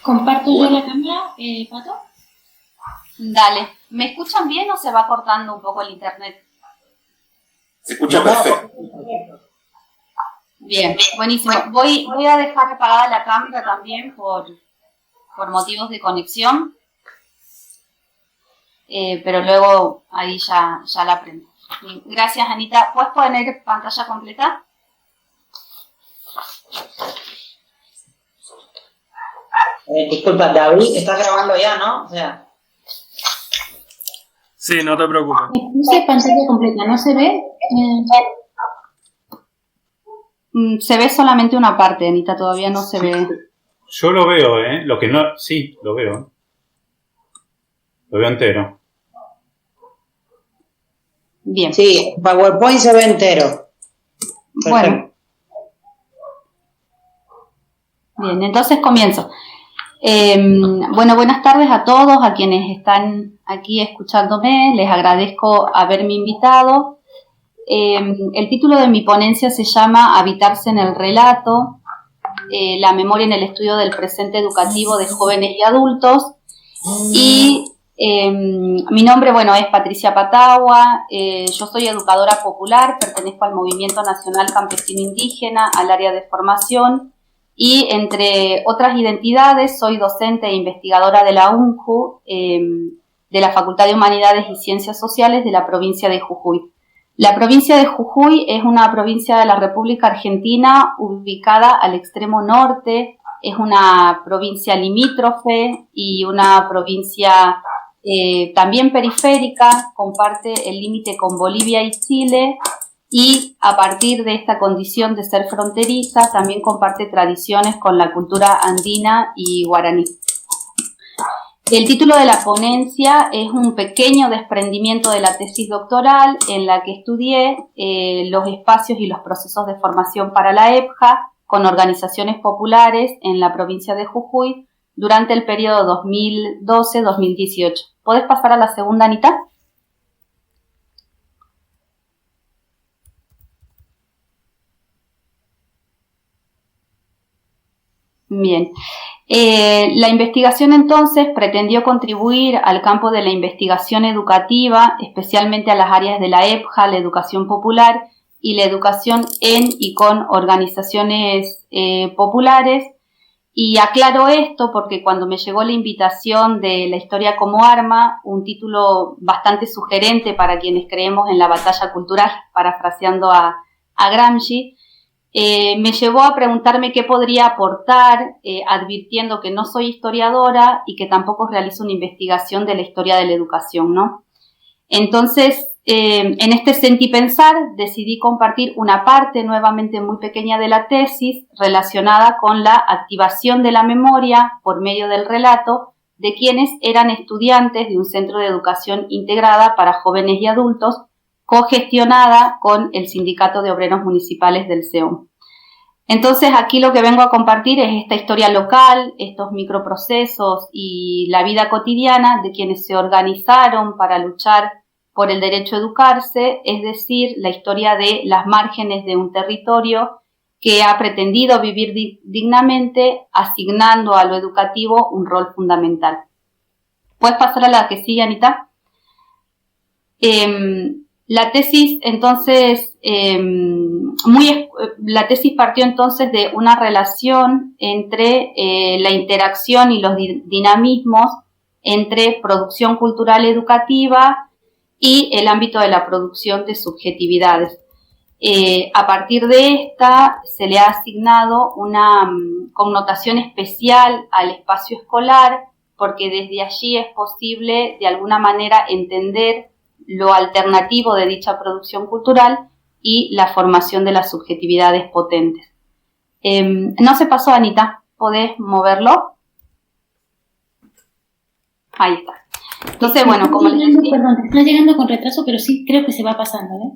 ¿Comparto yo la cámara, Pato? Dale. ¿Me escuchan bien o se va cortando un poco el internet? Se escucha perfecto. Bien, buenísimo. Voy a dejar apagada la cámara también por motivos de conexión, pero luego ahí ya la prendo. Bien, gracias, Anita. ¿Puedes poner pantalla completa? Disculpa, David, estás grabando ya, ¿no? O sea. Sí, no te preocupes. Puse pantalla completa, ¿no se ve? Se ve solamente una parte, Anita, todavía no se ve. Yo lo veo, ¿eh? Lo que no... Sí, lo veo. Lo veo entero. Bien. Sí, PowerPoint se ve entero. Perfecto. Bueno. Bien, entonces comienzo. Bueno, buenas tardes a todos, a quienes están aquí escuchándome. Les agradezco haberme invitado. El título de mi ponencia se llama Habitarse en el relato, la memoria en el estudio del presente educativo de jóvenes y adultos. Y mi nombre, bueno, es Patricia Patagua. Yo soy educadora popular, pertenezco al Movimiento Nacional Campesino Indígena, al área de formación. Y entre otras identidades, soy docente e investigadora de la UNJU, de la Facultad de Humanidades y Ciencias Sociales de la provincia de Jujuy. La provincia de Jujuy es una provincia de la República Argentina ubicada al extremo norte, es una provincia limítrofe y una provincia también periférica, comparte el límite con Bolivia y Chile. Y a partir de esta condición de ser fronteriza, también comparte tradiciones con la cultura andina y guaraní. El título de la ponencia es un pequeño desprendimiento de la tesis doctoral en la que estudié los espacios y los procesos de formación para la EPJA con organizaciones populares en la provincia de Jujuy durante el periodo 2012-2018. ¿Podés pasar a la segunda, Anita? Bien. La investigación entonces pretendió contribuir al campo de la investigación educativa, especialmente a las áreas de la EPJA, la educación popular y la educación en y con organizaciones populares. Y aclaro esto porque cuando me llegó la invitación de La historia como arma, un título bastante sugerente para quienes creemos en la batalla cultural, parafraseando a Gramsci, me llevó a preguntarme qué podría aportar, advirtiendo que no soy historiadora y que tampoco realizo una investigación de la historia de la educación, ¿no? Entonces, en este sentipensar, decidí compartir una parte nuevamente muy pequeña de la tesis relacionada con la activación de la memoria por medio del relato de quienes eran estudiantes de un centro de educación integrada para jóvenes y adultos cogestionada con el Sindicato de Obreros Municipales del CEOM. Entonces aquí lo que vengo a compartir es esta historia local, estos microprocesos y la vida cotidiana de quienes se organizaron para luchar por el derecho a educarse, es decir, la historia de las márgenes de un territorio que ha pretendido vivir dignamente, asignando a lo educativo un rol fundamental. ¿Puedes pasar a la que sigue, Anita? La tesis, entonces, la tesis partió entonces de una relación entre la interacción y los dinamismos entre producción cultural educativa y el ámbito de la producción de subjetividades. A partir de esta se le ha asignado una connotación especial al espacio escolar, porque desde allí es posible de alguna manera entender lo alternativo de dicha producción cultural y la formación de las subjetividades potentes. No se pasó, Anita, ¿podés moverlo? Ahí está. Entonces, bueno, como les decía... Perdón, está llegando con retraso, pero sí creo que se va pasando, ¿eh?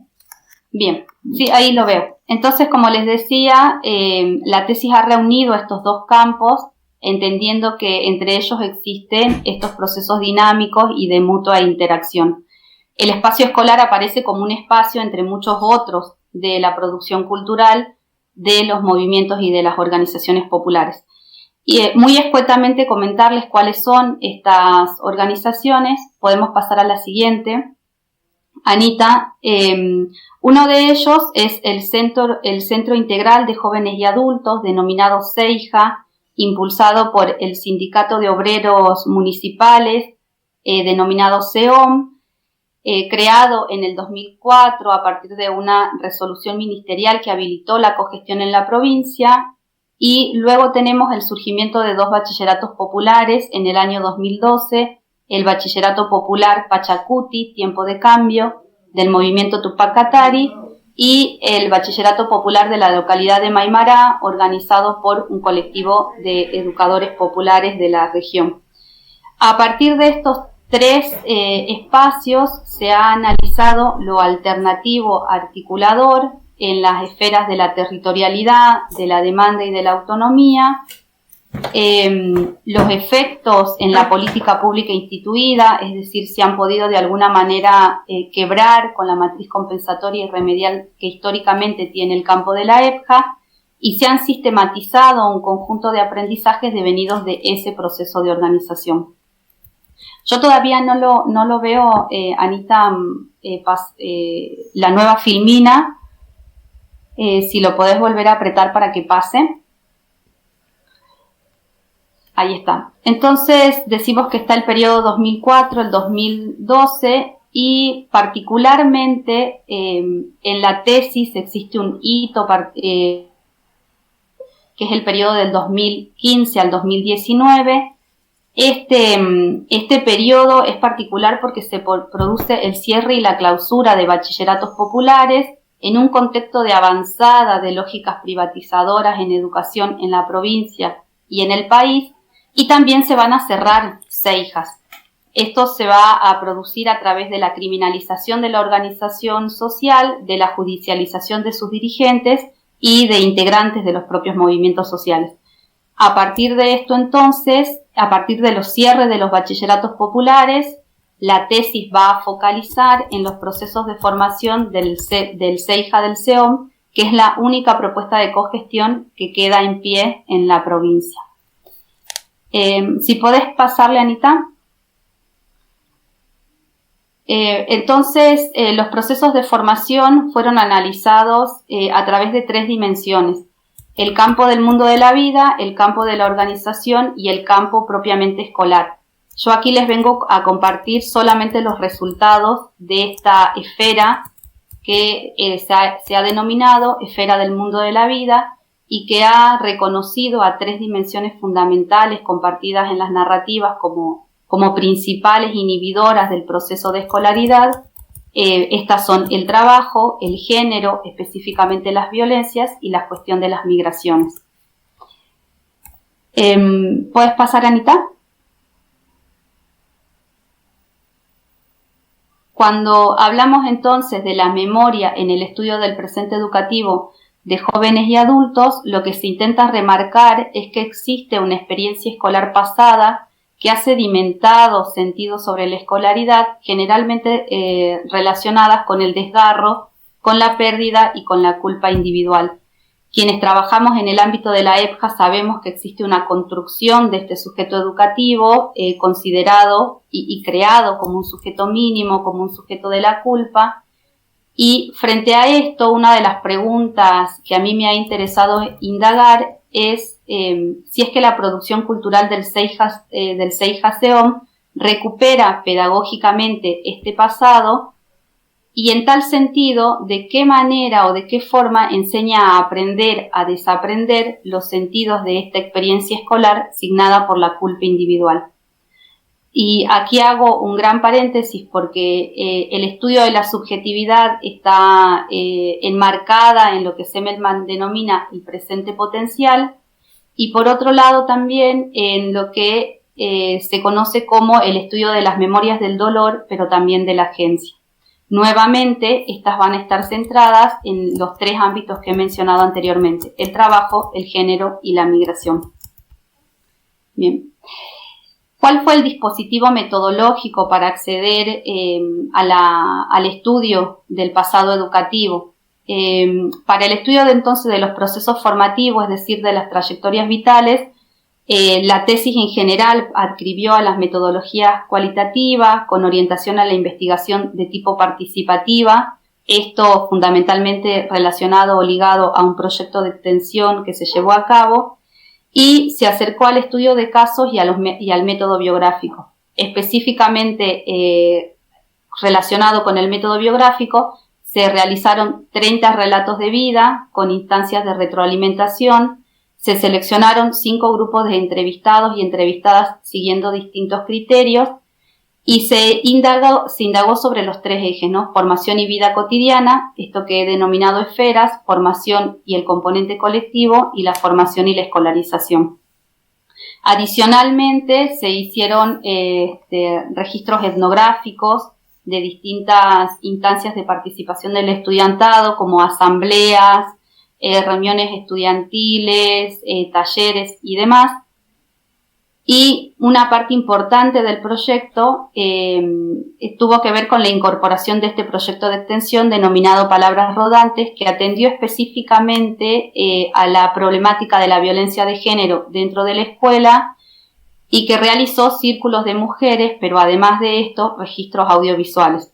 Bien, sí, ahí lo veo. Entonces, como les decía, la tesis ha reunido estos dos campos, entendiendo que entre ellos existen estos procesos dinámicos y de mutua interacción. El espacio escolar aparece como un espacio entre muchos otros de la producción cultural, de los movimientos y de las organizaciones populares. Y muy escuetamente comentarles cuáles son estas organizaciones. Podemos pasar a la siguiente, Anita. Uno de ellos es el Centro Integral de Jóvenes y Adultos, denominado CEIJA, impulsado por el Sindicato de Obreros Municipales, denominado SEOM, creado en el 2004 a partir de una resolución ministerial que habilitó la cogestión en la provincia. Y luego tenemos el surgimiento de 2 bachilleratos populares en el año 2012, el Bachillerato Popular Pachacuti, Tiempo de Cambio, del movimiento Tupac Katari, y el Bachillerato Popular de la localidad de Maimará, organizado por un colectivo de educadores populares de la región. A partir de estos 3 espacios se ha analizado lo alternativo articulador en las esferas de la territorialidad, de la demanda y de la autonomía, los efectos en la política pública instituida, es decir, si han podido de alguna manera quebrar con la matriz compensatoria y remedial que históricamente tiene el campo de la EPJA, y se han sistematizado un conjunto de aprendizajes devenidos de ese proceso de organización. Yo todavía no lo veo, Anita, la nueva filmina. Si lo podés volver a apretar para que pase. Ahí está. Entonces decimos que está el periodo 2004, el 2012, y particularmente en la tesis existe un hito que es el periodo del 2015 al 2019. Este periodo es particular porque se produce el cierre y la clausura de bachilleratos populares en un contexto de avanzada de lógicas privatizadoras en educación en la provincia y en el país, y también se van a cerrar CEIJAs. Esto se va a producir a través de la criminalización de la organización social, de la judicialización de sus dirigentes y de integrantes de los propios movimientos sociales. A partir de esto, entonces, a partir de los cierres de los bachilleratos populares, la tesis va a focalizar en los procesos de formación del CEIJA del SEOM, que es la única propuesta de cogestión que queda en pie en la provincia. Si podés pasarle, Anita. Entonces, los procesos de formación fueron analizados a través de 3 dimensiones: el campo del mundo de la vida, el campo de la organización y el campo propiamente escolar. Yo aquí les vengo a compartir solamente los resultados de esta esfera que se ha denominado esfera del mundo de la vida y que ha reconocido a 3 dimensiones fundamentales compartidas en las narrativas como principales inhibidoras del proceso de escolaridad. Estas son el trabajo, el género, específicamente las violencias, y la cuestión de las migraciones. ¿Puedes pasar, Anita? Cuando hablamos entonces de la memoria en el estudio del presente educativo de jóvenes y adultos, lo que se intenta remarcar es que existe una experiencia escolar pasada que ha sedimentado sentidos sobre la escolaridad, generalmente relacionadas con el desgarro, con la pérdida y con la culpa individual. Quienes trabajamos en el ámbito de la EPJA sabemos que existe una construcción de este sujeto educativo considerado y creado como un sujeto mínimo, como un sujeto de la culpa. Y frente a esto, una de las preguntas que a mí me ha interesado indagar es si es que la producción cultural del CEIJA-SEOM recupera pedagógicamente este pasado, y en tal sentido, de qué manera o de qué forma enseña a aprender, a desaprender los sentidos de esta experiencia escolar signada por la culpa individual. Y aquí hago un gran paréntesis porque el estudio de la subjetividad está enmarcada en lo que Semmelman denomina el presente potencial, y por otro lado también en lo que se conoce como el estudio de las memorias del dolor, pero también de la agencia. Nuevamente, estas van a estar centradas en los 3 ámbitos que he mencionado anteriormente: el trabajo, el género y la migración. Bien. ¿Cuál fue el dispositivo metodológico para acceder al estudio del pasado educativo? Para el estudio entonces de los procesos formativos, es decir, de las trayectorias vitales, La tesis en general adscribió a las metodologías cualitativas con orientación a la investigación de tipo participativa, esto fundamentalmente relacionado o ligado a un proyecto de extensión que se llevó a cabo, y se acercó al estudio de casos y al método biográfico. Específicamente relacionado con el método biográfico, se realizaron 30 relatos de vida con instancias de retroalimentación. Se seleccionaron 5 grupos de entrevistados y entrevistadas siguiendo distintos criterios y se indagó sobre los 3 ejes, ¿no? Formación y vida cotidiana, esto que he denominado esferas, formación y el componente colectivo y la formación y la escolarización. Adicionalmente se hicieron registros etnográficos de distintas instancias de participación del estudiantado como asambleas, reuniones estudiantiles, talleres y demás. Y una parte importante del proyecto tuvo que ver con la incorporación de este proyecto de extensión denominado Palabras Rodantes, que atendió específicamente a la problemática de la violencia de género dentro de la escuela y que realizó círculos de mujeres, pero además de esto, registros audiovisuales.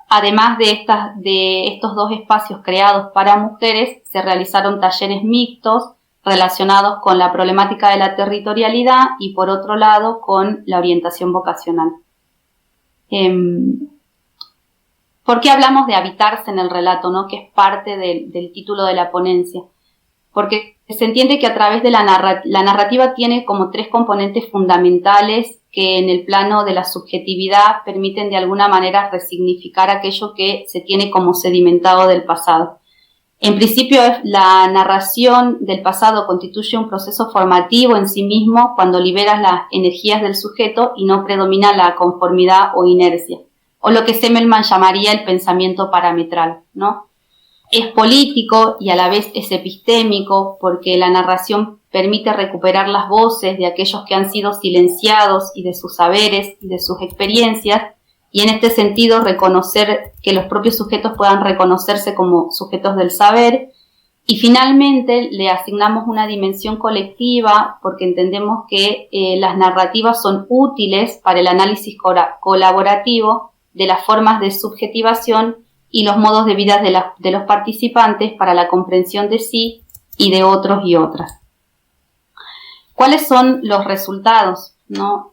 Además de estos 2 espacios creados para mujeres, se realizaron talleres mixtos relacionados con la problemática de la territorialidad y, por otro lado, con la orientación vocacional. ¿Por qué hablamos de habitarse en el relato, ¿no? Que es parte del título de la ponencia? Porque se entiende que a través de la narrativa tiene como 3 componentes fundamentales que en el plano de la subjetividad permiten de alguna manera resignificar aquello que se tiene como sedimentado del pasado. En principio, la narración del pasado constituye un proceso formativo en sí mismo cuando liberas las energías del sujeto y no predomina la conformidad o inercia, o lo que Semmelmann llamaría el pensamiento parametral, ¿no? Es político y a la vez es epistémico porque la narración permite recuperar las voces de aquellos que han sido silenciados y de sus saberes y de sus experiencias, y en este sentido reconocer que los propios sujetos puedan reconocerse como sujetos del saber. Y finalmente le asignamos una dimensión colectiva porque entendemos que las narrativas son útiles para el análisis colaborativo de las formas de subjetivación y los modos de vida de los participantes para la comprensión de sí y de otros y otras. ¿Cuáles son los resultados? ¿No?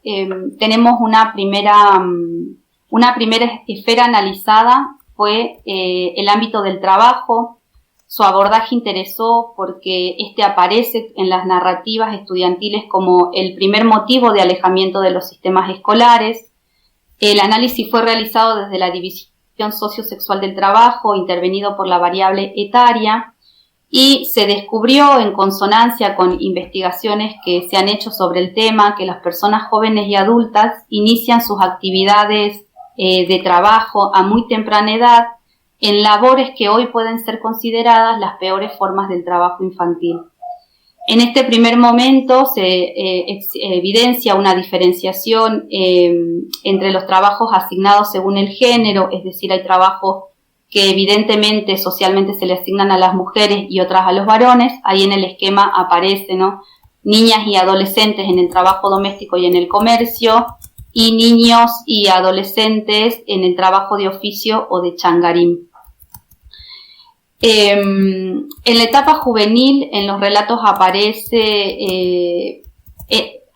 Tenemos una primera esfera analizada, fue el ámbito del trabajo. Su abordaje interesó porque este aparece en las narrativas estudiantiles como el primer motivo de alejamiento de los sistemas escolares. El análisis fue realizado desde la división sociosexual del trabajo, intervenido por la variable etaria, y se descubrió en consonancia con investigaciones que se han hecho sobre el tema que las personas jóvenes y adultas inician sus actividades de trabajo a muy temprana edad en labores que hoy pueden ser consideradas las peores formas del trabajo infantil. En este primer momento se evidencia una diferenciación entre los trabajos asignados según el género, es decir, hay trabajos que evidentemente socialmente se le asignan a las mujeres y otras a los varones. Ahí en el esquema aparece, ¿no? Niñas y adolescentes en el trabajo doméstico y en el comercio, y niños y adolescentes en el trabajo de oficio o de changarín. En la etapa juvenil, en los relatos aparece,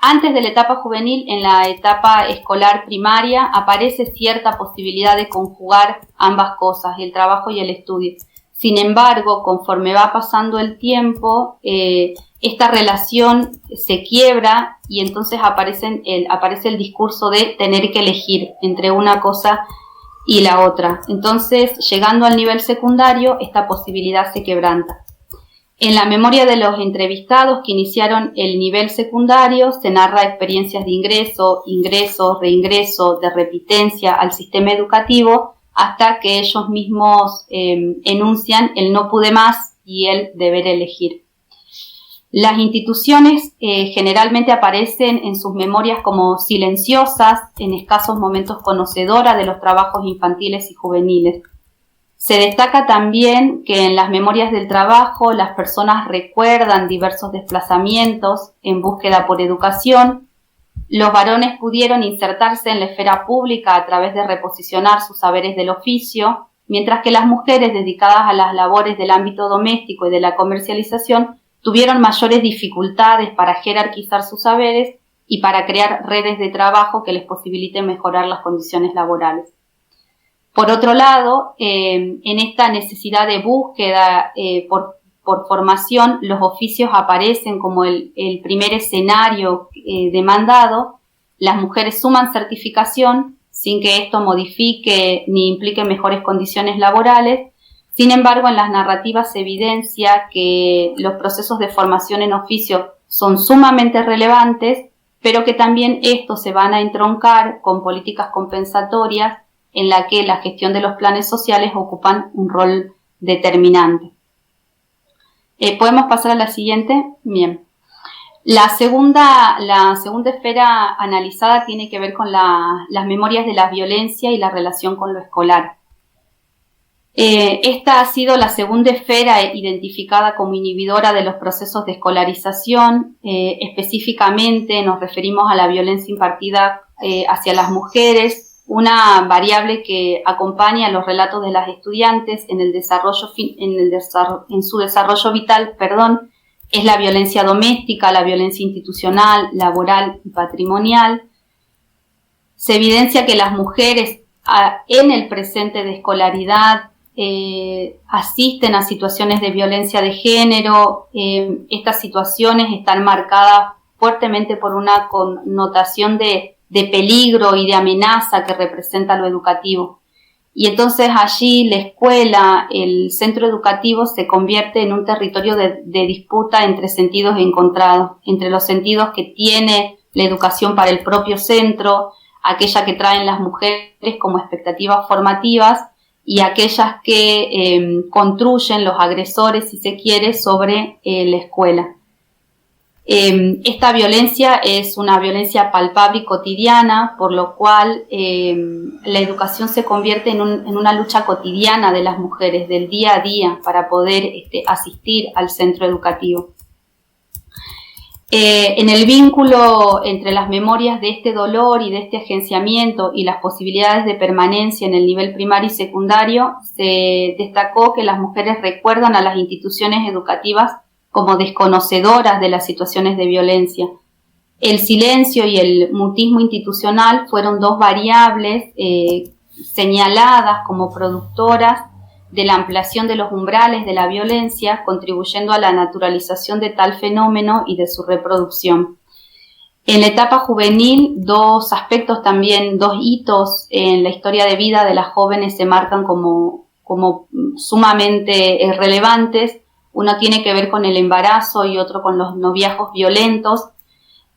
antes de la etapa juvenil, en la etapa escolar primaria, aparece cierta posibilidad de conjugar ambas cosas, el trabajo y el estudio. Sin embargo, conforme va pasando el tiempo, esta relación se quiebra y entonces aparece el discurso de tener que elegir entre una cosa y la otra. Entonces, llegando al nivel secundario, esta posibilidad se quebranta. En la memoria de los entrevistados que iniciaron el nivel secundario, se narra experiencias de ingreso, reingreso, de repitencia al sistema educativo, hasta que ellos mismos enuncian el no pude más y el deber elegir. Las instituciones generalmente aparecen en sus memorias como silenciosas, en escasos momentos conocedoras de los trabajos infantiles y juveniles. Se destaca también que en las memorias del trabajo las personas recuerdan diversos desplazamientos en búsqueda por educación. Los varones pudieron insertarse en la esfera pública a través de reposicionar sus saberes del oficio, mientras que las mujeres dedicadas a las labores del ámbito doméstico y de la comercialización tuvieron mayores dificultades para jerarquizar sus saberes y para crear redes de trabajo que les posibiliten mejorar las condiciones laborales. Por otro lado, en esta necesidad de búsqueda por formación, los oficios aparecen como el primer escenario demandado. Las mujeres suman certificación sin que esto modifique ni implique mejores condiciones laborales. Sin embargo, en las narrativas se evidencia que los procesos de formación en oficio son sumamente relevantes, pero que también estos se van a entroncar con políticas compensatorias en la que la gestión de los planes sociales ocupan un rol determinante. ¿Podemos pasar a la siguiente? Bien. La segunda esfera analizada tiene que ver con las memorias de la violencia y la relación con lo escolar. Esta ha sido la segunda esfera identificada como inhibidora de los procesos de escolarización. Específicamente nos referimos a la violencia impartida hacia las mujeres, una variable que acompaña los relatos de las estudiantes en su desarrollo vital, es la violencia doméstica, la violencia institucional, laboral y patrimonial. Se evidencia que las mujeres en el presente de escolaridad asisten a situaciones de violencia de género. Estas situaciones están marcadas fuertemente por una connotación de peligro y de amenaza que representa lo educativo. Y entonces allí la escuela, el centro educativo, se convierte en un territorio de disputa entre sentidos encontrados, entre los sentidos que tiene la educación para el propio centro, aquella que traen las mujeres como expectativas formativas y aquellas que construyen los agresores, si se quiere, sobre la escuela. Esta violencia es una violencia palpable y cotidiana, por lo cual la educación se convierte en una lucha cotidiana de las mujeres, del día a día, para poder asistir al centro educativo. En el vínculo entre las memorias de este dolor y de este agenciamiento y las posibilidades de permanencia en el nivel primario y secundario, se destacó que las mujeres recuerdan a las instituciones educativas como desconocedoras de las situaciones de violencia. El silencio y el mutismo institucional fueron dos variables señaladas como productoras de la ampliación de los umbrales de la violencia, contribuyendo a la naturalización de tal fenómeno y de su reproducción. En la etapa juvenil, dos hitos en la historia de vida de las jóvenes se marcan como sumamente relevantes. Uno tiene que ver con el embarazo y otro con los noviazgos violentos.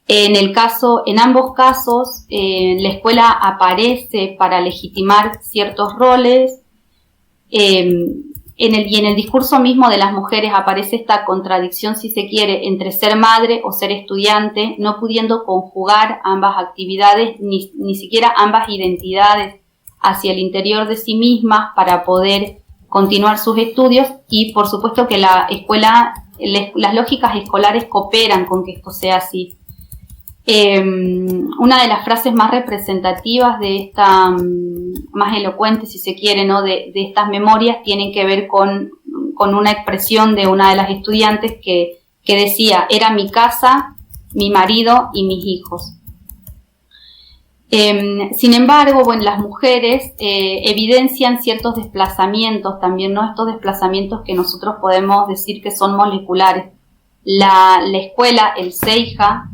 En ambos casos, la escuela aparece para legitimar ciertos roles. En el discurso mismo de las mujeres aparece esta contradicción, si se quiere, entre ser madre o ser estudiante, no pudiendo conjugar ambas actividades, ni siquiera ambas identidades hacia el interior de sí mismas para poder continuar sus estudios, y por supuesto que las lógicas escolares cooperan con que esto sea así. Una de las frases más representativas de esta, más elocuentes si se quiere, ¿no? de estas memorias, tienen que ver con una expresión de una de las estudiantes que decía: era mi casa, mi marido y mis hijos. Sin embargo, las mujeres evidencian ciertos desplazamientos también, ¿no? Estos desplazamientos que nosotros podemos decir que son moleculares. La escuela, el CEIJA,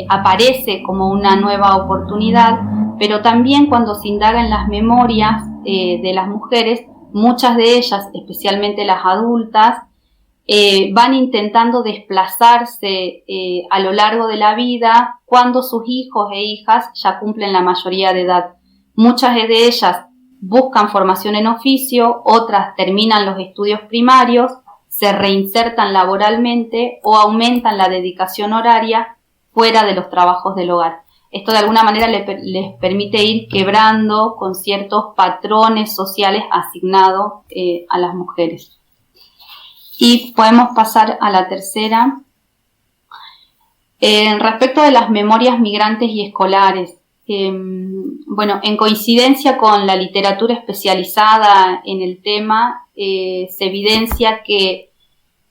aparece como una nueva oportunidad, pero también cuando se indaga en las memorias de las mujeres, muchas de ellas, especialmente las adultas, van intentando desplazarse a lo largo de la vida cuando sus hijos e hijas ya cumplen la mayoría de edad. Muchas de ellas buscan formación en oficio, otras terminan los estudios primarios, se reinsertan laboralmente o aumentan la dedicación horaria fuera de los trabajos del hogar. Esto de alguna manera les permite ir quebrando con ciertos patrones sociales asignados a las mujeres. Y podemos pasar a la tercera. Respecto de las memorias migrantes y escolares, bueno, en coincidencia con la literatura especializada en el tema, se evidencia que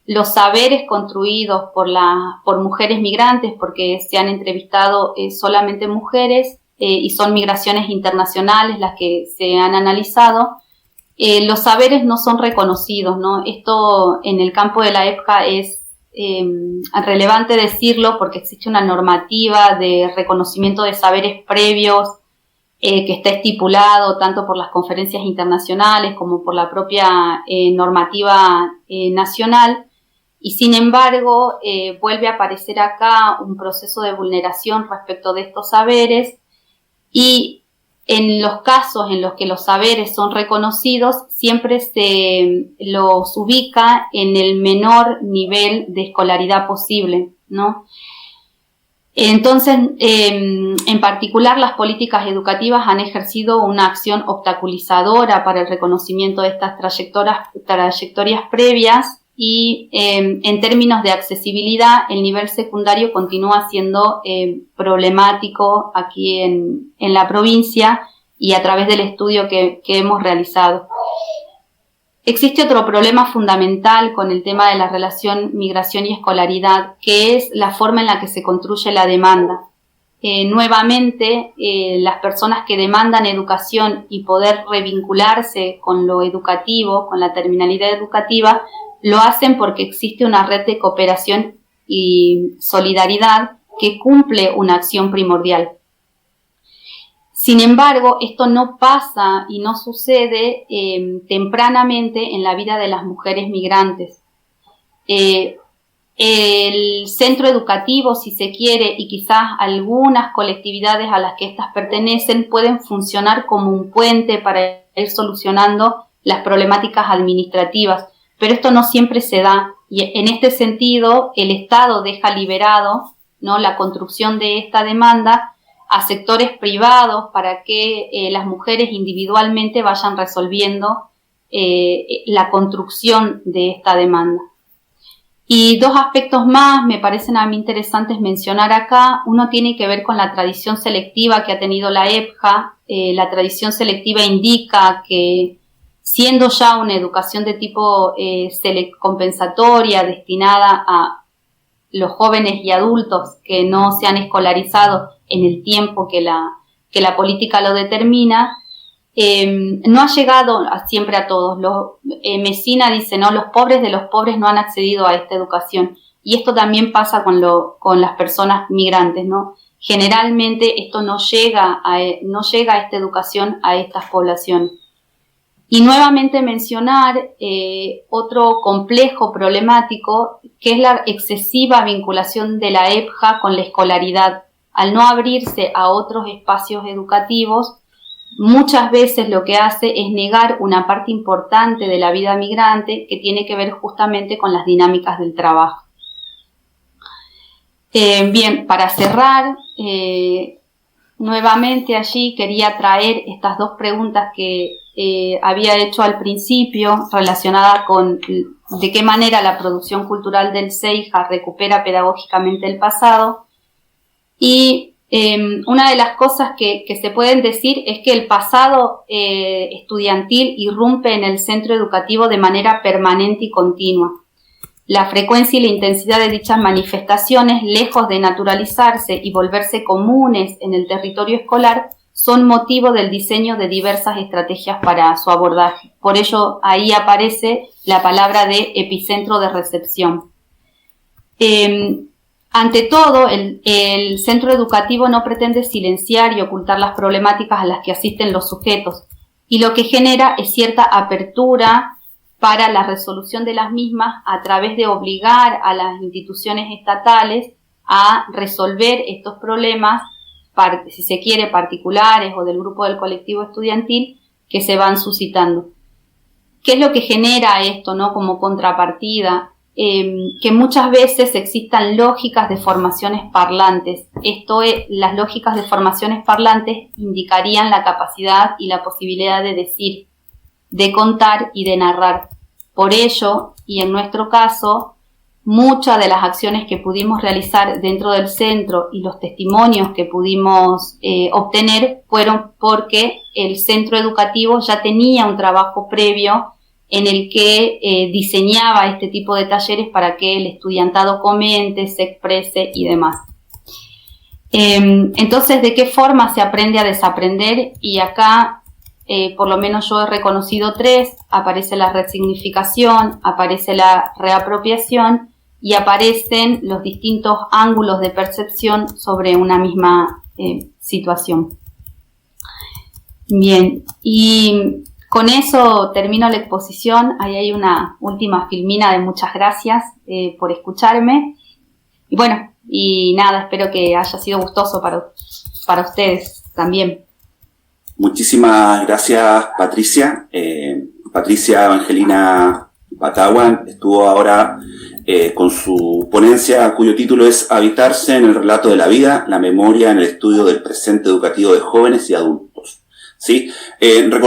los saberes construidos por mujeres migrantes, porque se han entrevistado solamente mujeres y son migraciones internacionales las que se han analizado, los saberes no son reconocidos, ¿no? Esto en el campo de la EPJA es relevante decirlo porque existe una normativa de reconocimiento de saberes previos que está estipulado tanto por las conferencias internacionales como por la propia normativa nacional, y sin embargo vuelve a aparecer acá un proceso de vulneración respecto de estos saberes, y en los casos en los que los saberes son reconocidos siempre se los ubica en el menor nivel de escolaridad posible, ¿no? Entonces, en particular, las políticas educativas han ejercido una acción obstaculizadora para el reconocimiento de estas trayectorias previas y en términos de accesibilidad, el nivel secundario continúa siendo problemático aquí en la provincia y a través del estudio que hemos realizado. Existe otro problema fundamental con el tema de la relación migración y escolaridad, que es la forma en la que se construye la demanda. Nuevamente, las personas que demandan educación y poder revincularse con lo educativo, con la terminalidad educativa, lo hacen porque existe una red de cooperación y solidaridad que cumple una acción primordial. Sin embargo, esto no pasa y no sucede tempranamente en la vida de las mujeres migrantes. El centro educativo, si se quiere, y quizás algunas colectividades a las que éstas pertenecen pueden funcionar como un puente para ir solucionando las problemáticas administrativas, pero esto no siempre se da, y en este sentido el Estado deja liberado, ¿no?, la construcción de esta demanda a sectores privados para que las mujeres individualmente vayan resolviendo la construcción de esta demanda. Y dos aspectos más me parecen a mí interesantes mencionar acá. Uno tiene que ver con la tradición selectiva que ha tenido la EPJA. La tradición selectiva indica que, siendo ya una educación de tipo compensatoria destinada a los jóvenes y adultos que no se han escolarizado en el tiempo que la política lo determina, no ha llegado siempre a todos. Messina dice, ¿no?, los pobres de los pobres no han accedido a esta educación, y esto también pasa con las personas migrantes, ¿no? Generalmente esto no llega esta educación a estas poblaciones. Y nuevamente mencionar otro complejo problemático, que es la excesiva vinculación de la EPJA con la escolaridad. Al no abrirse a otros espacios educativos, muchas veces lo que hace es negar una parte importante de la vida migrante que tiene que ver justamente con las dinámicas del trabajo. Bien, para cerrar, nuevamente allí quería traer estas dos preguntas que había hecho al principio, relacionada con de qué manera la producción cultural del CEIJA recupera pedagógicamente el pasado. Y una de las cosas que se pueden decir es que el pasado estudiantil irrumpe en el centro educativo de manera permanente y continua. La frecuencia y la intensidad de dichas manifestaciones, lejos de naturalizarse y volverse comunes en el territorio escolar, son motivo del diseño de diversas estrategias para su abordaje. Por ello, ahí aparece la palabra de epicentro de recepción. Ante todo, el centro educativo no pretende silenciar y ocultar las problemáticas a las que asisten los sujetos, y lo que genera es cierta apertura para la resolución de las mismas a través de obligar a las instituciones estatales a resolver estos problemas, si se quiere, particulares o del grupo del colectivo estudiantil que se van suscitando. ¿Qué es lo que genera esto, no, como contrapartida? que muchas veces existan lógicas de formaciones parlantes. Esto es, las lógicas de formaciones parlantes indicarían la capacidad y la posibilidad de decir, de contar y de narrar. Por ello, y en nuestro caso, muchas de las acciones que pudimos realizar dentro del centro y los testimonios que pudimos obtener fueron porque el centro educativo ya tenía un trabajo previo en el que diseñaba este tipo de talleres para que el estudiantado comente, se exprese y demás. Entonces, ¿de qué forma se aprende a desaprender? Y acá, por lo menos yo he reconocido 3, aparece la resignificación, aparece la reapropiación y aparecen los distintos ángulos de percepción sobre una misma situación. Bien, y con eso termino la exposición. Ahí hay una última filmina de muchas gracias por escucharme. Y bueno, y nada, espero que haya sido gustoso para ustedes también. Muchísimas gracias, Patricia. Patricia Evangelina Patawan estuvo ahora con su ponencia cuyo título es Habitarse en el relato de la vida, la memoria en el estudio del presente educativo de jóvenes y adultos. ¿Sí? No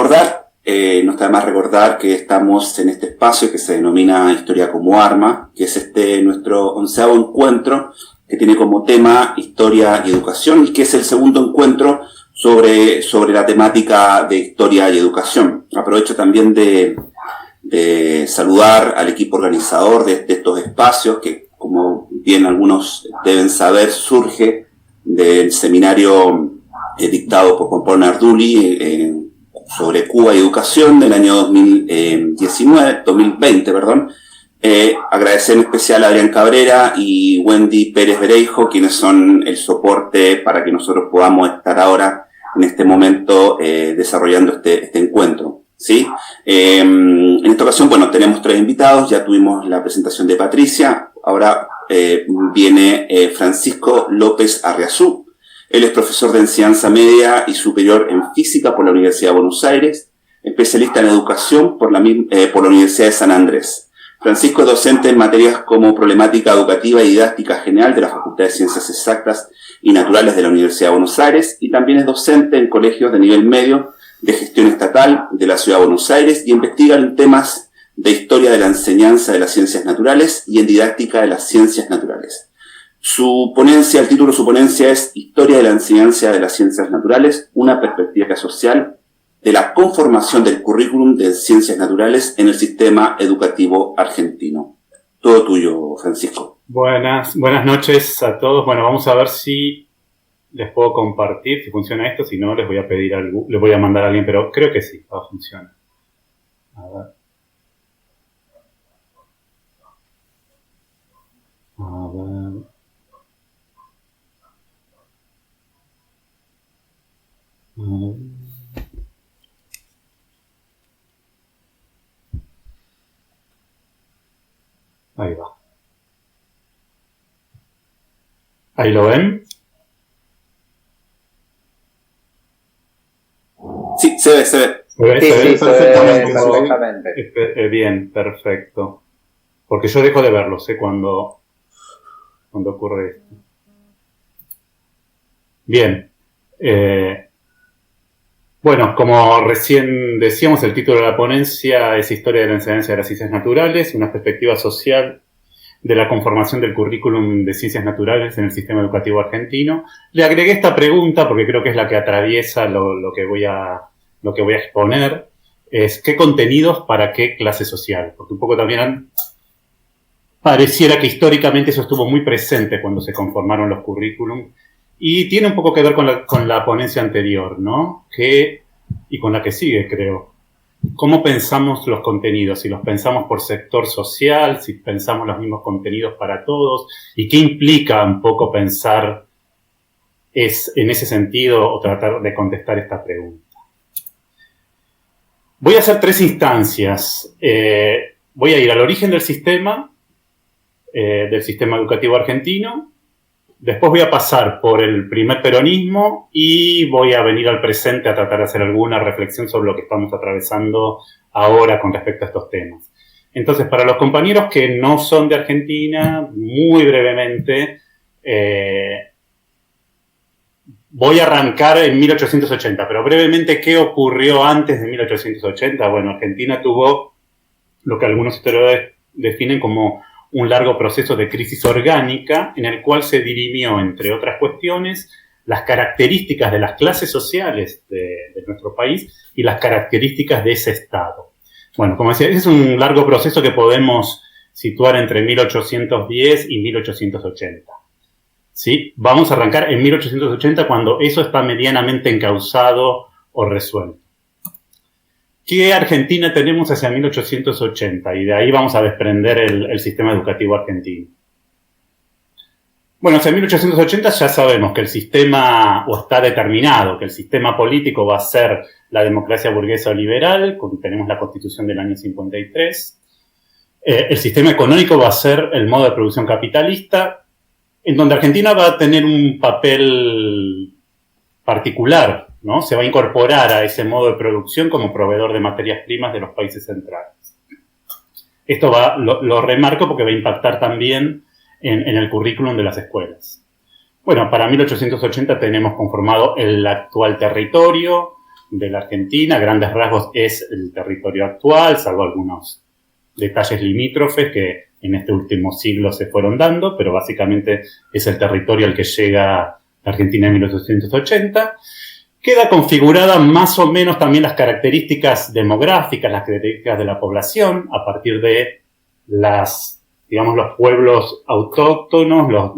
está de más recordar que estamos en este espacio que se denomina Historia como Arma, que es nuestro 11º encuentro, que tiene como tema Historia y Educación, y que es el segundo encuentro sobre la temática de Historia y Educación. Aprovecho también de saludar al equipo organizador de estos espacios, que como bien algunos deben saber, surge del seminario dictado por Juan Pablo Nardulli, sobre Cuba y educación del año 2020. Agradecer en especial a Adrián Cabrera y Wendy Pérez Bereijo, quienes son el soporte para que nosotros podamos estar ahora en este momento desarrollando este encuentro. ¿Sí? En esta ocasión, bueno, tenemos 3 invitados, ya tuvimos la presentación de Patricia, ahora viene Francisco López Arriazú. Él es profesor de enseñanza media y superior en física por la Universidad de Buenos Aires, especialista en educación por la Universidad de San Andrés. Francisco es docente en materias como problemática educativa y didáctica general de la Facultad de Ciencias Exactas y Naturales de la Universidad de Buenos Aires y también es docente en colegios de nivel medio de gestión estatal de la Ciudad de Buenos Aires y investiga en temas de historia de la enseñanza de las ciencias naturales y en didáctica de las ciencias naturales. El título de su ponencia es Historia de la enseñanza de las ciencias naturales, una perspectiva social de la conformación del currículum de ciencias naturales en el sistema educativo argentino. Todo tuyo, Francisco. Buenas noches a todos. Bueno, vamos a ver si les puedo compartir, si funciona esto. Si no, les voy a pedir algo, les voy a mandar a alguien, pero creo que sí, va a funcionar. A ver. Ahí va. ¿Ahí lo ven? Sí, se ve. ¿Se ve? Sí, Perfectamente. perfectamente. Bien, perfecto. Porque yo dejo de verlo, sé cuando ocurre esto. Bien. Bueno, como recién decíamos, el título de la ponencia es Historia de la enseñanza de las ciencias naturales, una perspectiva social de la conformación del currículum de ciencias naturales en el sistema educativo argentino. Le agregué esta pregunta porque creo que es la que atraviesa lo que voy a exponer, es ¿qué contenidos para qué clase social? Porque un poco también pareciera que históricamente eso estuvo muy presente cuando se conformaron los currículum. Y tiene un poco que ver con la ponencia anterior, ¿no? Y con la que sigue, creo. ¿Cómo pensamos los contenidos? Si los pensamos por sector social, si pensamos los mismos contenidos para todos, y qué implica un poco pensar en ese sentido o tratar de contestar esta pregunta. Voy a hacer 3 instancias. Voy a ir al origen del sistema educativo argentino. Después voy a pasar por el primer peronismo y voy a venir al presente a tratar de hacer alguna reflexión sobre lo que estamos atravesando ahora con respecto a estos temas. Entonces, para los compañeros que no son de Argentina, muy brevemente, voy a arrancar en 1880, pero brevemente, ¿qué ocurrió antes de 1880? Bueno, Argentina tuvo lo que algunos historiadores definen como un largo proceso de crisis orgánica en el cual se dirimió, entre otras cuestiones, las características de las clases sociales de nuestro país y las características de ese Estado. Bueno, como decía, ese es un largo proceso que podemos situar entre 1810 y 1880. ¿Sí? Vamos a arrancar en 1880 cuando eso está medianamente encauzado o resuelto. ¿Qué Argentina tenemos hacia 1880? Y de ahí vamos a desprender el sistema educativo argentino. Bueno, hacia 1880 ya sabemos que el sistema, o está determinado, que el sistema político va a ser la democracia burguesa o liberal, tenemos la Constitución del año 53. El sistema económico va a ser el modo de producción capitalista, en donde Argentina va a tener un papel particular, ¿no? Se va a incorporar a ese modo de producción como proveedor de materias primas de los países centrales. Esto lo remarco porque va a impactar también en el currículum de las escuelas. Bueno, para 1880 tenemos conformado el actual territorio de la Argentina. A grandes rasgos es el territorio actual, salvo algunos detalles limítrofes que en este último siglo se fueron dando, pero básicamente es el territorio al que llega la Argentina en 1880. Queda configurada más o menos también las características demográficas, las características de la población, a partir de los pueblos autóctonos,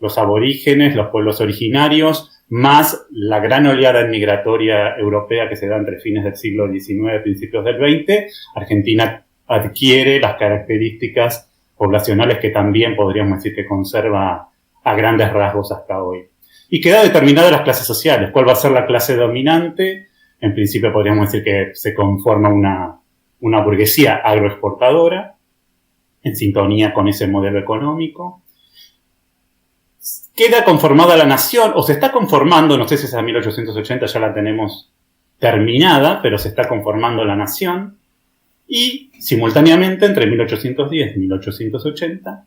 los aborígenes, los pueblos originarios, más la gran oleada migratoria europea que se da entre fines del siglo XIX y principios del XX. Argentina adquiere las características poblacionales que también podríamos decir que conserva a grandes rasgos hasta hoy. Y queda determinada las clases sociales. ¿Cuál va a ser la clase dominante? En principio podríamos decir que se conforma una burguesía agroexportadora, en sintonía con ese modelo económico. Queda conformada la nación, o se está conformando, no sé si es a 1880 ya la tenemos terminada, pero se está conformando la nación. Y simultáneamente, entre 1810 y 1880,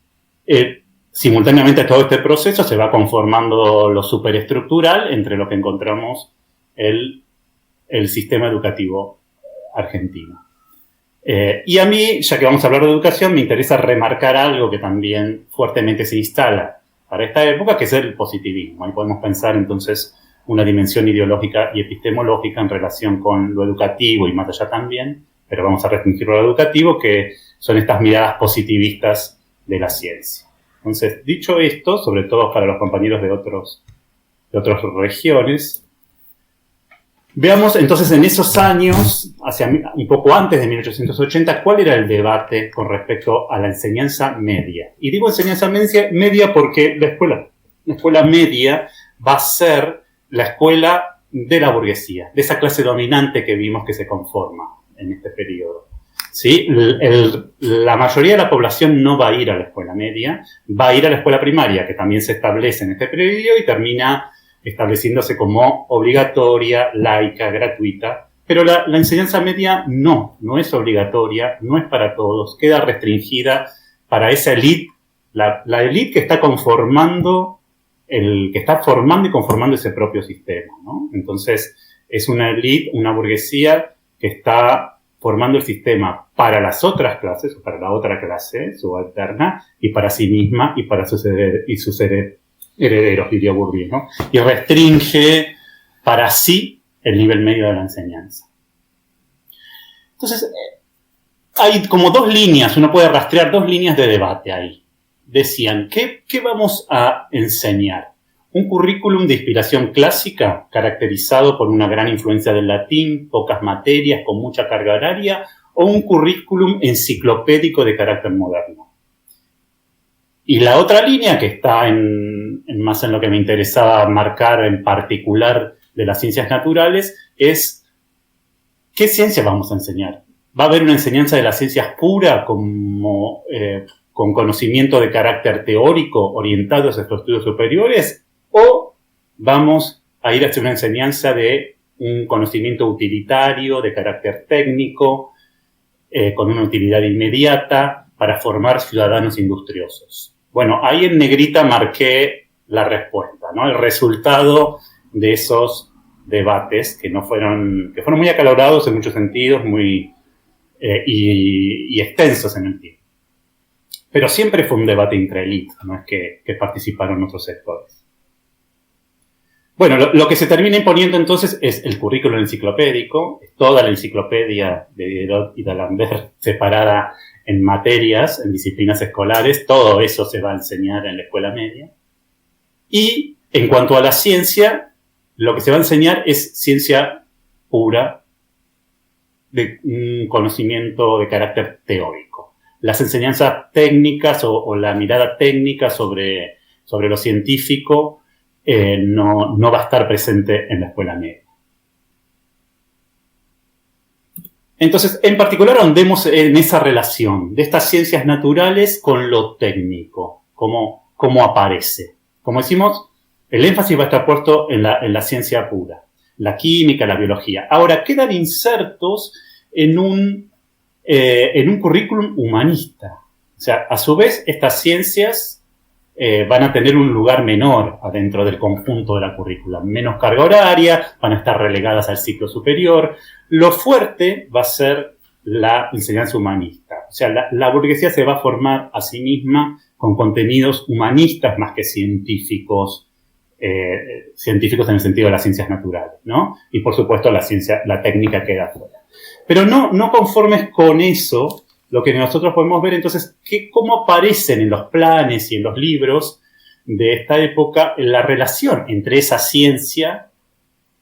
simultáneamente a todo este proceso se va conformando lo superestructural, entre lo que encontramos el sistema educativo argentino. Y a mí, ya que vamos a hablar de educación, me interesa remarcar algo que también fuertemente se instala para esta época, que es el positivismo. Ahí podemos pensar entonces una dimensión ideológica y epistemológica en relación con lo educativo y más allá también, pero vamos a restringirlo a lo educativo, que son estas miradas positivistas de la ciencia. Entonces, dicho esto, sobre todo para los compañeros de otras regiones, veamos entonces en esos años, hacia un poco antes de 1880, cuál era el debate con respecto a la enseñanza media. Y digo enseñanza media porque la escuela media va a ser la escuela de la burguesía, de esa clase dominante que vimos que se conforma en este periodo. ¿Sí? La mayoría de la población no va a ir a la escuela media, va a ir a la escuela primaria, que también se establece en este periodo y termina estableciéndose como obligatoria, laica, gratuita. Pero la enseñanza media no es obligatoria, no es para todos, queda restringida para esa élite, la élite que está formando y conformando ese propio sistema, ¿no? Entonces, es una élite, una burguesía que está formando el sistema para las otras clases, o para la otra clase subalterna, y para sí misma y para sus herederos, diría Bourdieu, ¿no? Y restringe para sí el nivel medio de la enseñanza. Entonces, hay como dos líneas, uno puede rastrear dos líneas de debate ahí. Decían, ¿qué vamos a enseñar? Un currículum de inspiración clásica, caracterizado por una gran influencia del latín, pocas materias, con mucha carga horaria, o un currículum enciclopédico de carácter moderno. Y la otra línea, que está más en lo que me interesaba marcar en particular de las ciencias naturales, es ¿qué ciencia vamos a enseñar? ¿Va a haber una enseñanza de las ciencias pura como con conocimiento de carácter teórico orientado hacia los estudios superiores? ¿O vamos a ir hacia una enseñanza de un conocimiento utilitario, de carácter técnico, con una utilidad inmediata para formar ciudadanos industriosos. Bueno, ahí en negrita marqué la respuesta, ¿no? El resultado de esos debates que fueron muy acalorados en muchos sentidos, y extensos en el tiempo. Pero siempre fue un debate intraélite, no es que participaron otros sectores. Bueno, lo que se termina imponiendo entonces es el currículo enciclopédico, toda la enciclopedia de Diderot y d'Alembert separada en materias, en disciplinas escolares, todo eso se va a enseñar en la escuela media. Y en cuanto a la ciencia, lo que se va a enseñar es ciencia pura, de un conocimiento de carácter teórico. Las enseñanzas técnicas o la mirada técnica sobre lo científico no va a estar presente en la escuela media. Entonces, en particular, ahondemos en esa relación de estas ciencias naturales con lo técnico, cómo aparece. Como decimos, el énfasis va a estar puesto en la ciencia pura, la química, la biología. Ahora, quedan insertos en un currículum humanista. O sea, a su vez, estas ciencias van a tener un lugar menor adentro del conjunto de la currícula, menos carga horaria, van a estar relegadas al ciclo superior. Lo fuerte va a ser la enseñanza humanista. O sea, la burguesía se va a formar a sí misma con contenidos humanistas más que científicos, científicos en el sentido de las ciencias naturales, ¿no? Y por supuesto la técnica queda fuera. Pero no conformes con eso, lo que nosotros podemos ver entonces cómo aparecen en los planes y en los libros de esta época la relación entre esa ciencia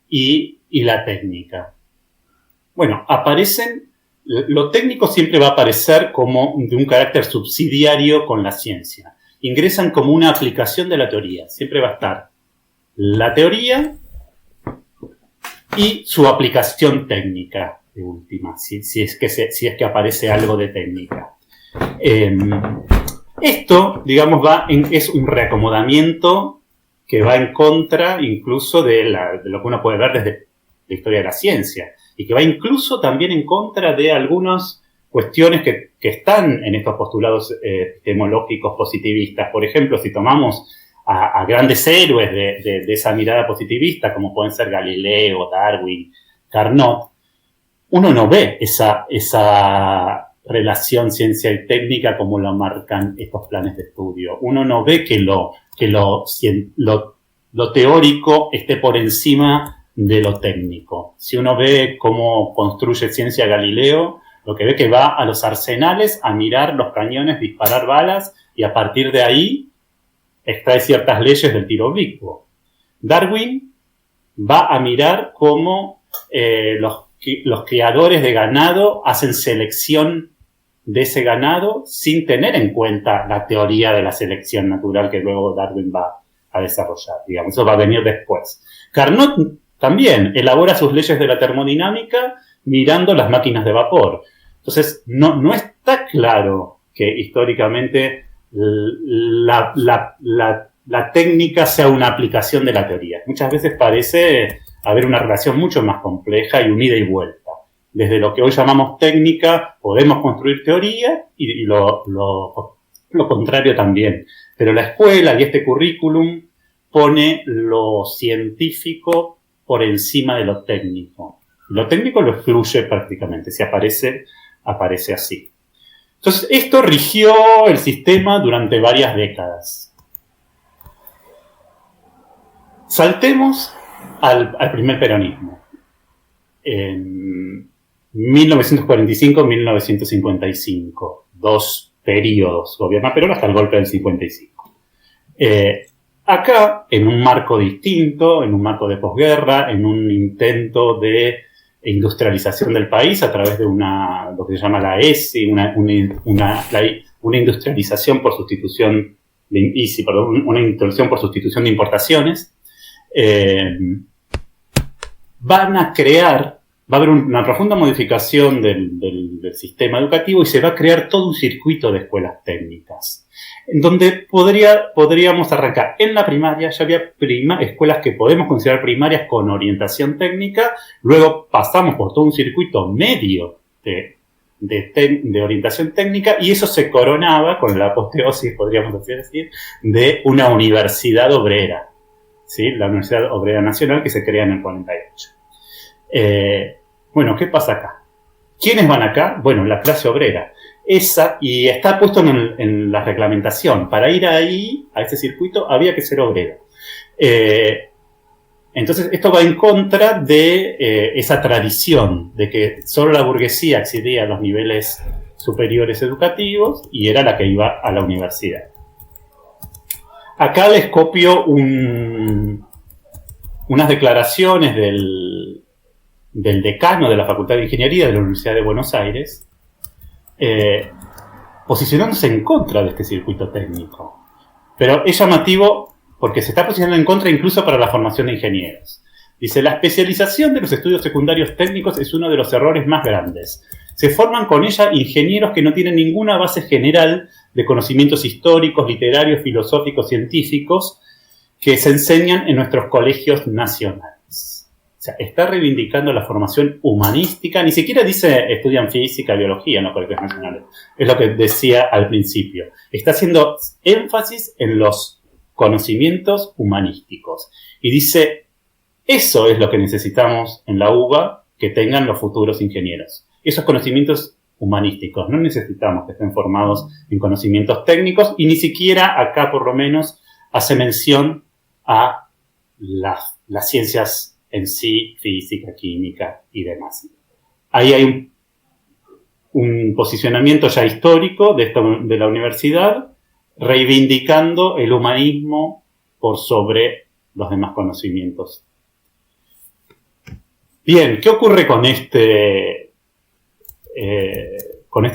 y la técnica. Bueno, lo técnico siempre va a aparecer como de un carácter subsidiario con la ciencia. Ingresan como una aplicación de la teoría. Siempre va a estar la teoría y su aplicación técnica, de última, si es que aparece algo de técnica. Esto, digamos, es un reacomodamiento que va en contra incluso de lo que uno puede ver desde la historia de la ciencia, y que va incluso también en contra de algunas cuestiones que están en estos postulados epistemológicos positivistas. Por ejemplo, si tomamos a grandes héroes de esa mirada positivista, como pueden ser Galileo, Darwin, Carnot, uno no ve esa relación ciencia y técnica como lo marcan estos planes de estudio. Uno no ve que lo teórico esté por encima de lo técnico. Si uno ve cómo construye ciencia Galileo, lo que ve que va a los arsenales a mirar los cañones, disparar balas, y a partir de ahí extrae ciertas leyes del tiro oblicuo. Darwin va a mirar cómo los criadores de ganado hacen selección de ese ganado sin tener en cuenta la teoría de la selección natural que luego Darwin va a desarrollar. Digamos, eso va a venir después. Carnot también elabora sus leyes de la termodinámica mirando las máquinas de vapor. Entonces, no está claro que históricamente la técnica sea una aplicación de la teoría. Muchas veces parece haber una relación mucho más compleja y unida y vuelta. Desde lo que hoy llamamos técnica podemos construir teoría y lo contrario también. Pero la escuela y este currículum pone lo científico por encima de lo técnico. Lo técnico lo excluye prácticamente, si aparece así. Entonces, esto rigió el sistema durante varias décadas. Saltemos al primer peronismo. En 1945-1955, 2 periodos gobierna Perón hasta el golpe del 55. Acá, en un marco distinto, en un marco de posguerra, en un intento de industrialización del país a través de lo que se llama la ESI, una industrialización por sustitución una industrialización por sustitución de importaciones, va a haber una profunda modificación del sistema educativo y se va a crear todo un circuito de escuelas técnicas, en donde podríamos arrancar. En la primaria ya había escuelas que podemos considerar primarias con orientación técnica, luego pasamos por todo un circuito medio de de orientación técnica, y eso se coronaba con la apoteosis, podríamos así decir, de una universidad obrera, ¿sí? La Universidad Obrera Nacional, que se crea en el 48. Bueno, ¿qué pasa acá? ¿Quiénes van acá? Bueno, la clase obrera. Esa, y está puesto en la reglamentación. Para ir ahí, a ese circuito, había que ser obrero. Entonces, esto va en contra de esa tradición de que solo la burguesía accedía a los niveles superiores educativos y era la que iba a la universidad. Acá les copio unas declaraciones del decano de la Facultad de Ingeniería de la Universidad de Buenos Aires, posicionándose en contra de este circuito técnico. Pero es llamativo porque se está posicionando en contra incluso para la formación de ingenieros. Dice, la especialización de los estudios secundarios técnicos es uno de los errores más grandes. Se forman con ella ingenieros que no tienen ninguna base general de conocimientos históricos, literarios, filosóficos, científicos, que se enseñan en nuestros colegios nacionales. O sea, está reivindicando la formación humanística, ni siquiera dice estudian física, biología en los colegios nacionales. Es lo que decía al principio. Está haciendo énfasis en los conocimientos humanísticos. Y dice, eso es lo que necesitamos en la UBA, que tengan los futuros ingenieros. Esos conocimientos humanísticos. No necesitamos que estén formados en conocimientos técnicos y ni siquiera acá, por lo menos, hace mención a las ciencias en sí, física, química y demás. Ahí hay un posicionamiento ya histórico de la universidad, reivindicando el humanismo por sobre los demás conocimientos. Bien, ¿qué ocurre con este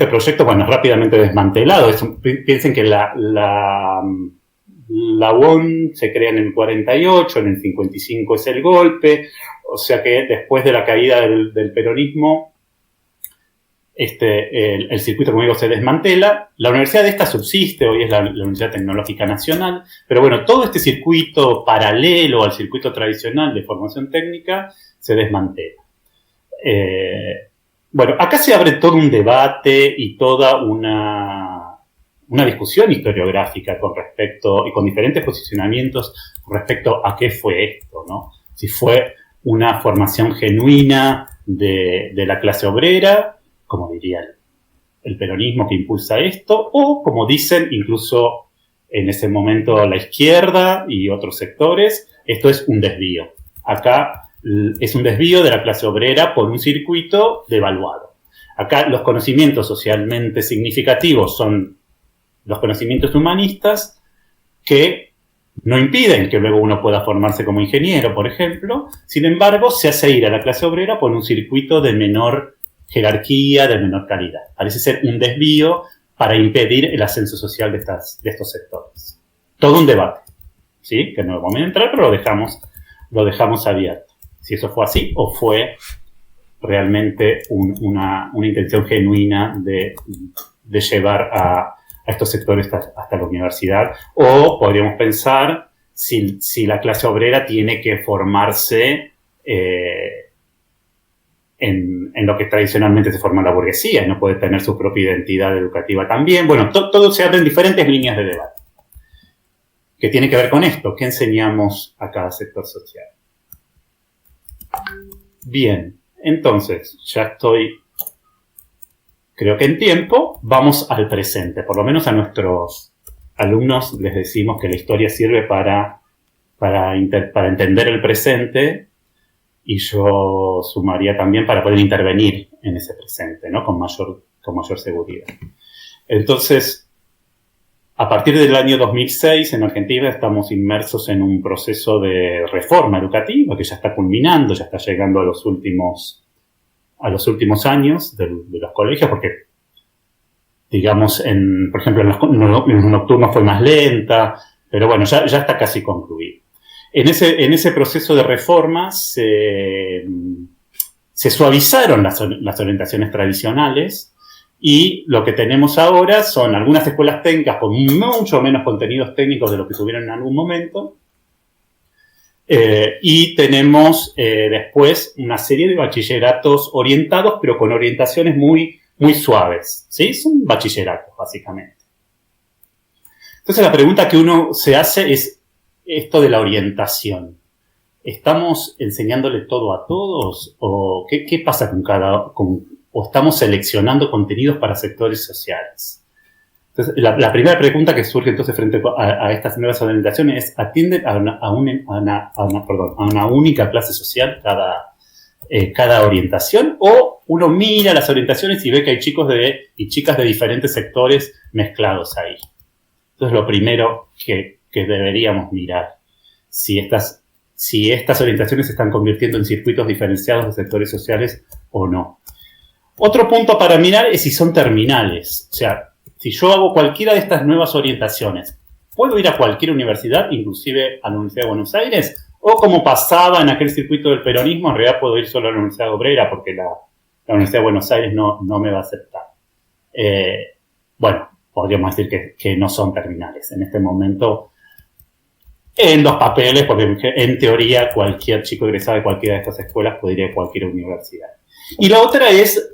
proyecto? Bueno, es rápidamente desmantelado. Piensen que la UON se crea en el 48, en el 55 es el golpe, o sea que después de la caída del peronismo, el circuito, como digo, se desmantela. La universidad esta subsiste, hoy es la Universidad Tecnológica Nacional, pero bueno, todo este circuito paralelo al circuito tradicional de formación técnica se desmantela. Bueno, acá se abre todo un debate y toda una discusión historiográfica con respecto, y con diferentes posicionamientos con respecto a qué fue esto, ¿no? Si fue una formación genuina de la clase obrera, como diría el peronismo que impulsa esto, o como dicen incluso en ese momento la izquierda y otros sectores, esto es un desvío. Acá es un desvío de la clase obrera por un circuito devaluado. Acá los conocimientos socialmente significativos son los conocimientos humanistas que no impiden que luego uno pueda formarse como ingeniero, por ejemplo. Sin embargo, se hace ir a la clase obrera por un circuito de menor jerarquía, de menor calidad. Parece ser un desvío para impedir el ascenso social de estos sectores. Todo un debate, ¿sí? Que no vamos a entrar, pero lo dejamos abierto. Si eso fue así o fue realmente una intención genuina de llevar a estos sectores hasta la universidad, o podríamos pensar si la clase obrera tiene que formarse en lo que tradicionalmente se forma la burguesía y no puede tener su propia identidad educativa también. Bueno, todo se abren diferentes líneas de debate. ¿Qué tiene que ver con esto? ¿Qué enseñamos a cada sector social? Bien, entonces, ya estoy, creo que en tiempo, vamos al presente. Por lo menos a nuestros alumnos les decimos que la historia sirve para entender el presente, y yo sumaría también para poder intervenir en ese presente, ¿no? Con mayor seguridad. Entonces, a partir del año 2006 en Argentina estamos inmersos en un proceso de reforma educativa que ya está culminando, ya está llegando a los últimos años de los colegios, porque, digamos, por ejemplo, en los nocturnos fue más lenta, pero bueno, ya está casi concluido. En ese proceso de reforma se suavizaron las orientaciones tradicionales, y lo que tenemos ahora son algunas escuelas técnicas con mucho menos contenidos técnicos de lo que tuvieron en algún momento, y tenemos después una serie de bachilleratos orientados, pero con orientaciones muy muy suaves, ¿sí? Son bachilleratos, básicamente. Entonces la pregunta que uno se hace es esto de la orientación. ¿Estamos enseñándole todo a todos? ¿O qué pasa o estamos seleccionando contenidos para sectores sociales? Entonces, la primera pregunta que surge entonces frente a estas nuevas orientaciones es, ¿atienden a una única clase social cada orientación? ¿O uno mira las orientaciones y ve que hay chicos y chicas de diferentes sectores mezclados ahí? Entonces, lo primero que deberíamos mirar, si estas orientaciones se están convirtiendo en circuitos diferenciados de sectores sociales o no. Otro punto para mirar es si son terminales. O sea, si yo hago cualquiera de estas nuevas orientaciones, ¿puedo ir a cualquier universidad, inclusive a la Universidad de Buenos Aires? O como pasaba en aquel circuito del peronismo, en realidad puedo ir solo a la Universidad Obrera porque la Universidad de Buenos Aires no me va a aceptar. Bueno, podríamos decir que no son terminales. En este momento, en los papeles, porque en teoría cualquier chico egresado de cualquiera de estas escuelas puede ir a cualquier universidad. Y la otra es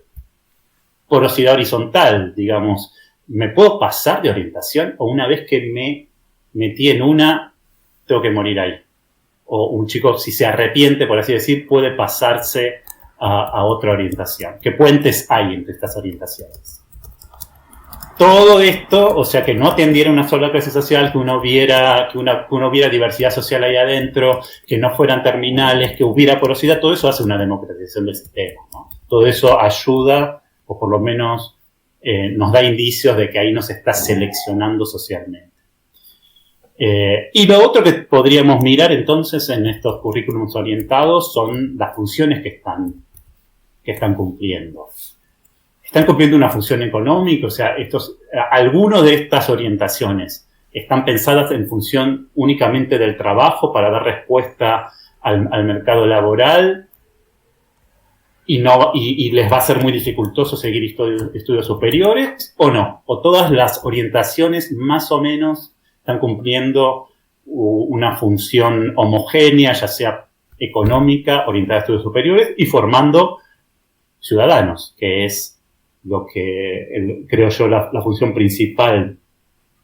porosidad horizontal, digamos. ¿Me puedo pasar de orientación o una vez que me metí en una, tengo que morir ahí? O un chico, si se arrepiente, por así decir, puede pasarse a otra orientación. ¿Qué puentes hay entre estas orientaciones? Todo esto, o sea, que no atendiera una sola clase social, que uno viera diversidad social ahí adentro, que no fueran terminales, que hubiera porosidad, todo eso hace una democratización del sistema, ¿no? Todo eso ayuda, o por lo menos nos da indicios de que ahí nos está seleccionando socialmente. Y lo otro que podríamos mirar entonces en estos currículums orientados son las funciones que están cumpliendo. ¿Están cumpliendo una función económica? O sea, algunas de estas orientaciones están pensadas en función únicamente del trabajo para dar respuesta al mercado laboral y les va a ser muy dificultoso seguir estudios superiores, ¿o no? ¿O todas las orientaciones más o menos están cumpliendo una función homogénea, ya sea económica, orientada a estudios superiores y formando ciudadanos, que es lo que creo yo la función principal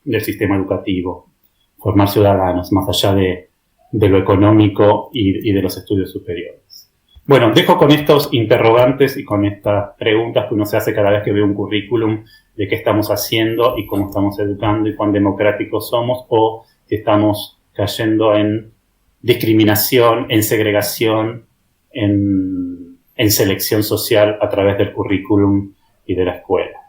del sistema educativo, formar ciudadanos más allá de lo económico y de los estudios superiores? Bueno, dejo con estos interrogantes y con estas preguntas que uno se hace cada vez que ve un currículum de qué estamos haciendo y cómo estamos educando y cuán democráticos somos, o si estamos cayendo en discriminación, en segregación, en selección social a través del currículum y de la escuela.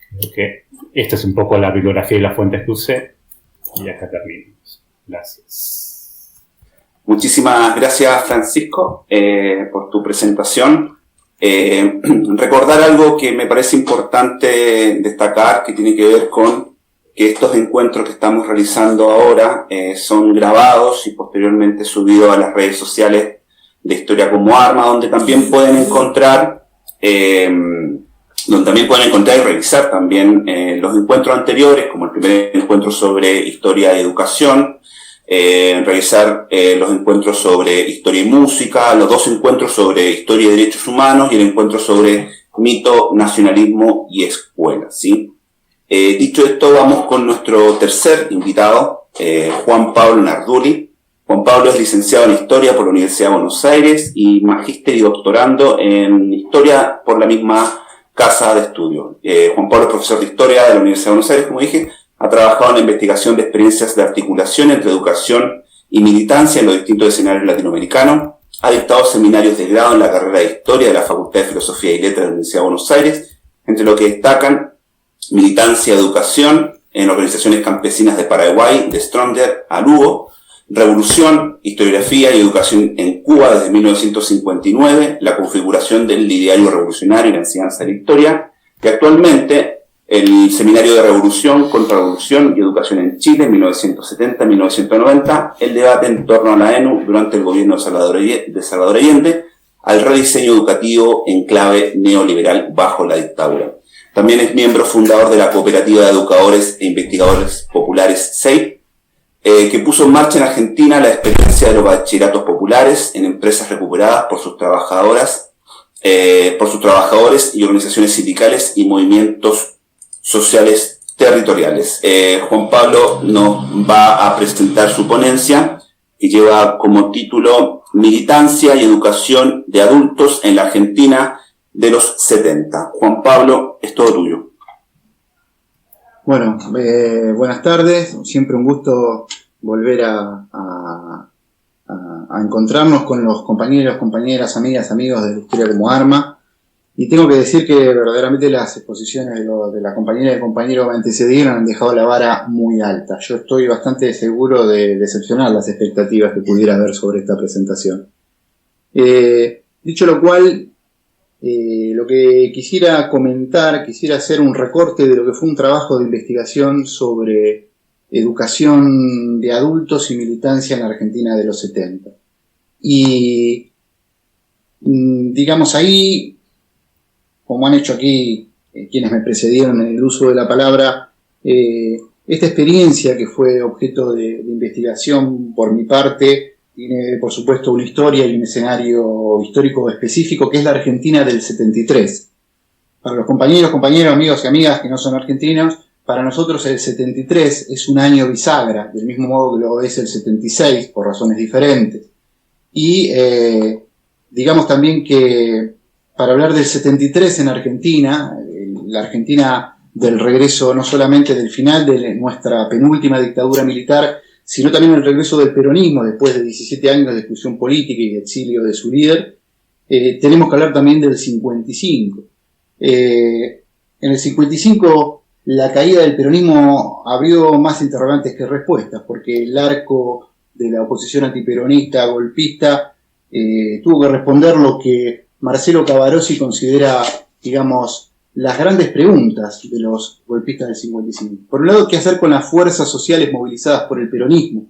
Creo que esta es un poco la bibliografía y las fuentes que usé, y acá terminamos. Gracias. Muchísimas gracias, Francisco, por tu presentación. Recordar algo que me parece importante destacar, que tiene que ver con que estos encuentros que estamos realizando ahora son grabados y posteriormente subidos a las redes sociales de Historia como Arma, donde también pueden encontrar y revisar también los encuentros anteriores, como el primer encuentro sobre historia y educación, revisar los encuentros sobre historia y música, los dos encuentros sobre historia y derechos humanos y el encuentro sobre mito, nacionalismo y escuela, ¿sí? Dicho esto, vamos con nuestro tercer invitado, Juan Pablo Narduli. Juan Pablo es licenciado en Historia por la Universidad de Buenos Aires y magíster y doctorando en Historia por la misma casa de estudio. Juan Pablo es profesor de Historia de la Universidad de Buenos Aires, como dije. Ha trabajado en la investigación de experiencias de articulación entre educación y militancia en los distintos escenarios latinoamericanos. Ha dictado seminarios de grado en la carrera de Historia de la Facultad de Filosofía y Letras de la Universidad de Buenos Aires, entre lo que destacan militancia y educación en organizaciones campesinas de Paraguay, de Stronger a Lugo, revolución, historiografía y educación en Cuba desde 1959, la configuración del ideario revolucionario y la enseñanza de la historia, que actualmente el Seminario de Revolución, Contrarrevolución y Educación en Chile, 1970-1990, el debate en torno a la ENU durante el gobierno de Salvador Allende, al rediseño educativo en clave neoliberal bajo la dictadura. También es miembro fundador de la Cooperativa de Educadores e Investigadores Populares, CEIP, que puso en marcha en Argentina la experiencia de los bachilleratos populares en empresas recuperadas por sus trabajadoras por sus trabajadores y organizaciones sindicales y movimientos sociales territoriales. Juan Pablo nos va a presentar su ponencia, que lleva como título Militancia y Educación de Adultos en la Argentina de los 70. Juan Pablo, es todo tuyo. Bueno, buenas tardes. Siempre un gusto volver a encontrarnos con los compañeros, compañeras, amigas, amigos de la Historia como Arma. Y tengo que decir que verdaderamente las exposiciones de la compañera y el compañero que me antecedieron han dejado la vara muy alta. Yo estoy bastante seguro de decepcionar las expectativas que pudiera haber sobre esta presentación. Dicho lo cual, lo que quisiera comentar, quisiera hacer un recorte de lo que fue un trabajo de investigación sobre educación de adultos y militancia en la Argentina de los 70. Y, digamos, ahí, como han hecho aquí quienes me precedieron en el uso de la palabra, esta experiencia que fue objeto de investigación por mi parte, tiene por supuesto una historia y un escenario histórico específico, que es la Argentina del 73. Para los compañeros, amigos y amigas que no son argentinos, para nosotros el 73 es un año bisagra, del mismo modo que lo es el 76, por razones diferentes. Y digamos también que para hablar del 73 en Argentina, la Argentina del regreso no solamente del final de nuestra penúltima dictadura militar, sino también el regreso del peronismo después de 17 años de exclusión política y de exilio de su líder, tenemos que hablar también del 55. En el 55 la caída del peronismo abrió más interrogantes que respuestas, porque el arco de la oposición antiperonista, golpista, tuvo que responder lo que Marcelo Cavarossi considera, digamos, las grandes preguntas de los golpistas del 55. Por un lado, ¿qué hacer con las fuerzas sociales movilizadas por el peronismo?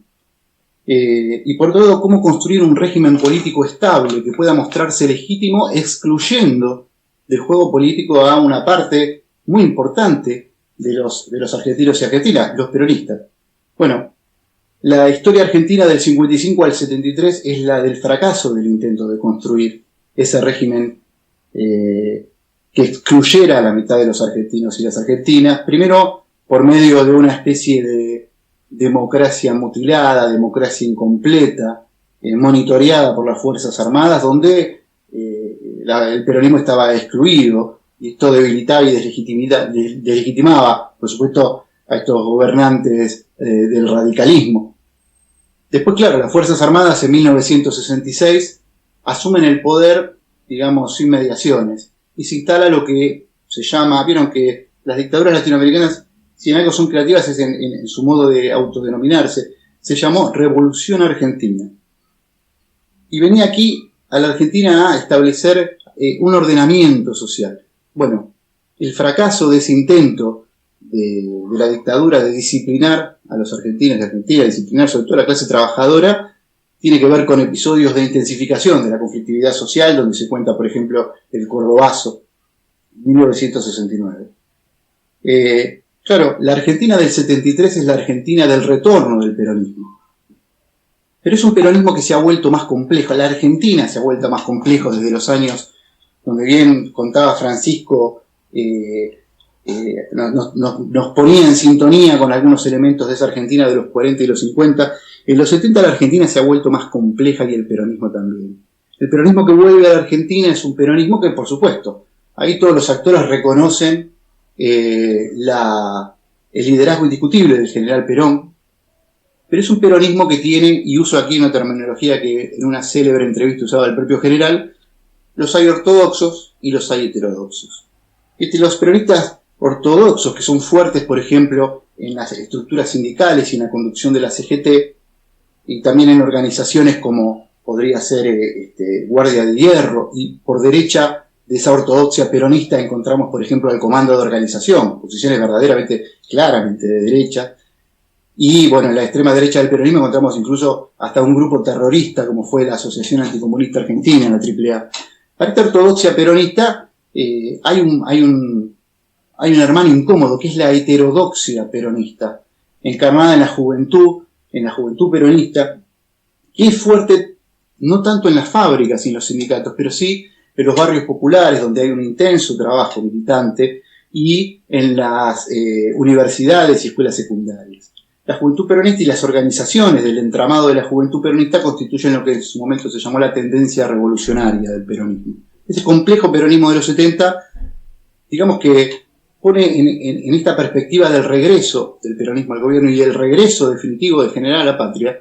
Y por otro lado, ¿cómo construir un régimen político estable que pueda mostrarse legítimo, excluyendo del juego político a una parte muy importante de los argentinos y argentinas, los peronistas? Bueno, la historia argentina del 55 al 73 es la del fracaso del intento de construir ese régimen que excluyera a la mitad de los argentinos y las argentinas, primero por medio de una especie de democracia mutilada, democracia incompleta, monitoreada por las Fuerzas Armadas, donde el peronismo estaba excluido, y esto debilitaba y deslegitimaba, por supuesto, a estos gobernantes del radicalismo. Después, claro, las Fuerzas Armadas en 1966 asumen el poder, digamos, sin mediaciones, y se instala lo que se llama, vieron que las dictaduras latinoamericanas, si en algo son creativas es en su modo de autodenominarse, se llamó Revolución Argentina. Y venía aquí a la Argentina a establecer un ordenamiento social. Bueno, el fracaso de ese intento de la dictadura de disciplinar a los argentinos y argentinas, disciplinar sobre todo a la clase trabajadora, tiene que ver con episodios de intensificación de la conflictividad social, donde se cuenta, por ejemplo, el Cordobazo, 1969. Claro, la Argentina del 73 es la Argentina del retorno del peronismo. Pero es un peronismo que se ha vuelto más complejo. La Argentina se ha vuelto más complejo desde los años, donde bien contaba Francisco, nos ponía en sintonía con algunos elementos de esa Argentina de los 40 y los 50. En los 70 la Argentina se ha vuelto más compleja y el peronismo también. El peronismo que vuelve a la Argentina es un peronismo que, por supuesto, ahí todos los actores reconocen el liderazgo indiscutible del general Perón, pero es un peronismo que tiene, y uso aquí una terminología que en una célebre entrevista usaba el propio general, los hay ortodoxos y los hay heterodoxos. Los peronistas ortodoxos, que son fuertes, por ejemplo, en las estructuras sindicales y en la conducción de la CGT, y también en organizaciones como podría ser Guardia de Hierro, y por derecha de esa ortodoxia peronista encontramos, por ejemplo, el Comando de Organización, posiciones verdaderamente, claramente de derecha, y bueno, en la extrema derecha del peronismo encontramos incluso hasta un grupo terrorista como fue la Asociación Anticomunista Argentina, la AAA. Para esta ortodoxia peronista hay un hermano incómodo, que es la heterodoxia peronista, encarnada en la juventud peronista, que es fuerte no tanto en las fábricas y en los sindicatos, pero sí en los barrios populares, donde hay un intenso trabajo militante, y en las universidades y escuelas secundarias. La juventud peronista y las organizaciones del entramado de la juventud peronista constituyen lo que en su momento se llamó la tendencia revolucionaria del peronismo. Ese complejo peronismo de los 70, digamos que pone en esta perspectiva del regreso del peronismo al gobierno y el regreso definitivo del general a la patria,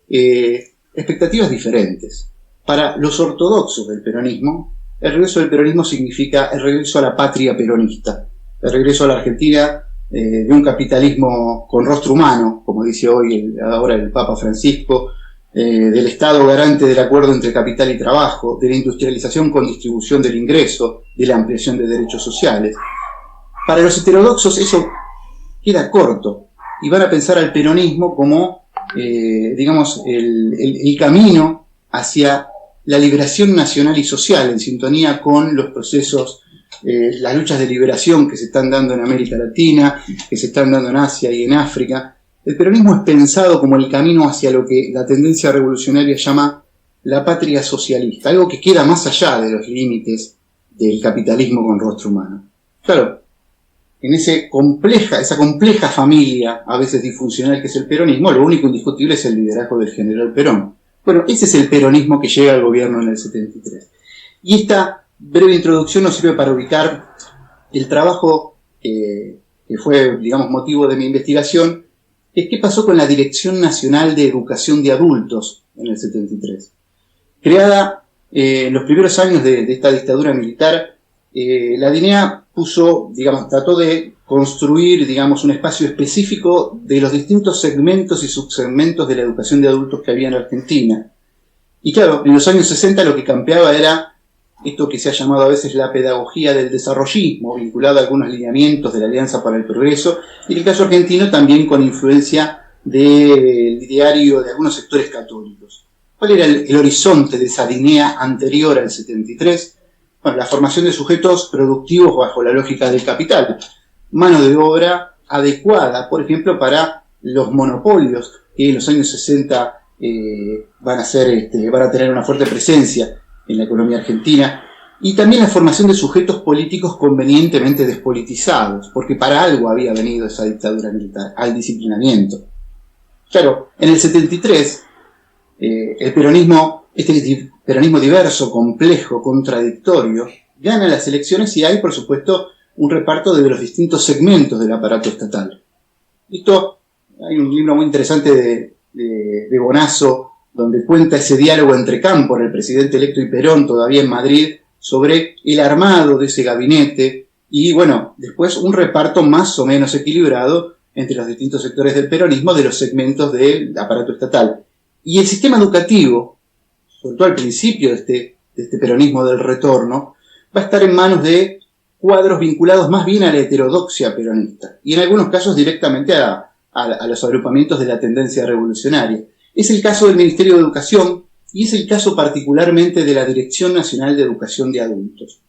expectativas diferentes. Para los ortodoxos del peronismo, el regreso del peronismo significa el regreso a la patria peronista, el regreso a la Argentina de un capitalismo con rostro humano, como dice hoy ahora el Papa Francisco, del Estado garante del acuerdo entre capital y trabajo, de la industrialización con distribución del ingreso, de la ampliación de derechos sociales. Para los heterodoxos eso queda corto y van a pensar al peronismo como, digamos, el camino hacia la liberación nacional y social en sintonía con los procesos, las luchas de liberación que se están dando en América Latina, que se están dando en Asia y en África. El peronismo es pensado como el camino hacia lo que la tendencia revolucionaria llama la patria socialista, algo que queda más allá de los límites del capitalismo con rostro humano. Claro, en esa compleja familia, a veces disfuncional, que es el peronismo, lo único indiscutible es el liderazgo del general Perón. Bueno, ese es el peronismo que llega al gobierno en el 73. Y esta breve introducción nos sirve para ubicar el trabajo que fue, digamos, motivo de mi investigación, que es qué pasó con la Dirección Nacional de Educación de Adultos en el 73. Creada en los primeros años de esta dictadura militar, la DINEA trató de construir, digamos, un espacio específico de los distintos segmentos y subsegmentos de la educación de adultos que había en Argentina. Y claro, en los años 60 lo que campeaba era esto que se ha llamado a veces la pedagogía del desarrollismo, vinculada a algunos lineamientos de la Alianza para el Progreso, y en el caso argentino también con influencia del ideario de algunos sectores católicos. ¿Cuál era el horizonte de esa DINEA anterior al 73? Bueno, la formación de sujetos productivos bajo la lógica del capital, mano de obra adecuada, por ejemplo, para los monopolios que en los años 60 van a tener una fuerte presencia en la economía argentina, y también la formación de sujetos políticos convenientemente despolitizados, porque para algo había venido esa dictadura militar, al disciplinamiento. Claro, en el 73, el peronismo, este peronismo diverso, complejo, contradictorio, gana las elecciones y hay, por supuesto, un reparto de los distintos segmentos del aparato estatal. Hay un libro muy interesante de Bonazo, donde cuenta ese diálogo entre Cámpora, el presidente electo, y Perón, todavía en Madrid, sobre el armado de ese gabinete y, bueno, después un reparto más o menos equilibrado entre los distintos sectores del peronismo de los segmentos del aparato estatal. Y el sistema educativo, sobre todo al principio de este peronismo del retorno, va a estar en manos de cuadros vinculados más bien a la heterodoxia peronista y en algunos casos directamente a los agrupamientos de la tendencia revolucionaria. Es el caso del Ministerio de Educación y es el caso particularmente de la Dirección Nacional de Educación de Adultos,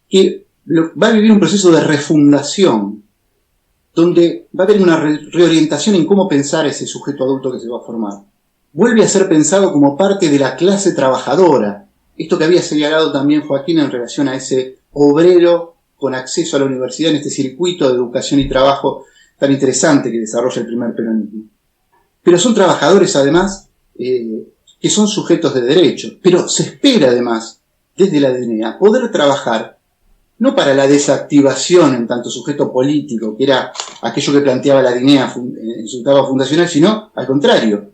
que va a vivir un proceso de refundación, donde va a haber una reorientación en cómo pensar ese sujeto adulto que se va a formar. Vuelve a ser pensado como parte de la clase trabajadora, esto que había señalado también Joaquín en relación a ese obrero con acceso a la universidad en este circuito de educación y trabajo tan interesante que desarrolla el primer peronismo. Pero son trabajadores, además, que son sujetos de derecho. Pero se espera, además, desde la DINEA, poder trabajar no para la desactivación en tanto sujeto político, que era aquello que planteaba la DINEA en su etapa fundacional, sino, al contrario,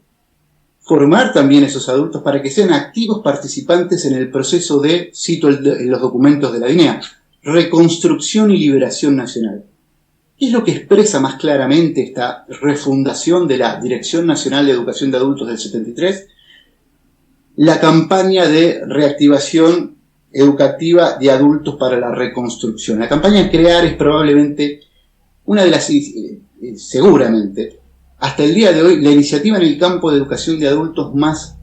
formar también esos adultos para que sean activos participantes en el proceso de, cito los documentos de la DINEA, reconstrucción y liberación nacional. ¿Qué es lo que expresa más claramente esta refundación de la Dirección Nacional de Educación de Adultos del 73? La campaña de reactivación educativa de adultos para la reconstrucción. La campaña CREAR es probablemente una de las, seguramente, hasta el día de hoy, la iniciativa en el campo de educación de adultos más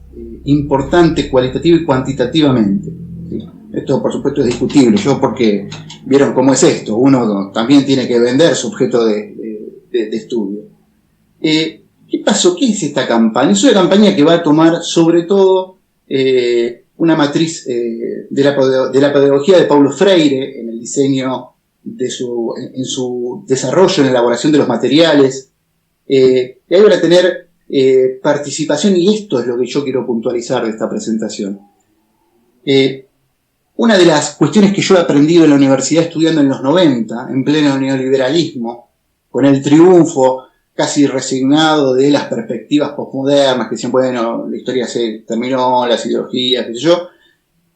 importante cualitativa y cuantitativamente. ¿Sí? Esto, por supuesto, es discutible. Porque vieron cómo es esto. Uno también tiene que vender su objeto de estudio. ¿Qué pasó? ¿Qué es esta campaña? Es una campaña que va a tomar, sobre todo, una matriz de la pedagogía de Paulo Freire en el diseño en su desarrollo, en la elaboración de los materiales. Y ahí van a tener participación, y esto es lo que yo quiero puntualizar de esta presentación. Una de las cuestiones que yo he aprendido en la universidad estudiando en los 90, en pleno neoliberalismo, con el triunfo casi resignado de las perspectivas posmodernas, que decían, bueno, la historia se terminó, las ideologías, qué sé yo,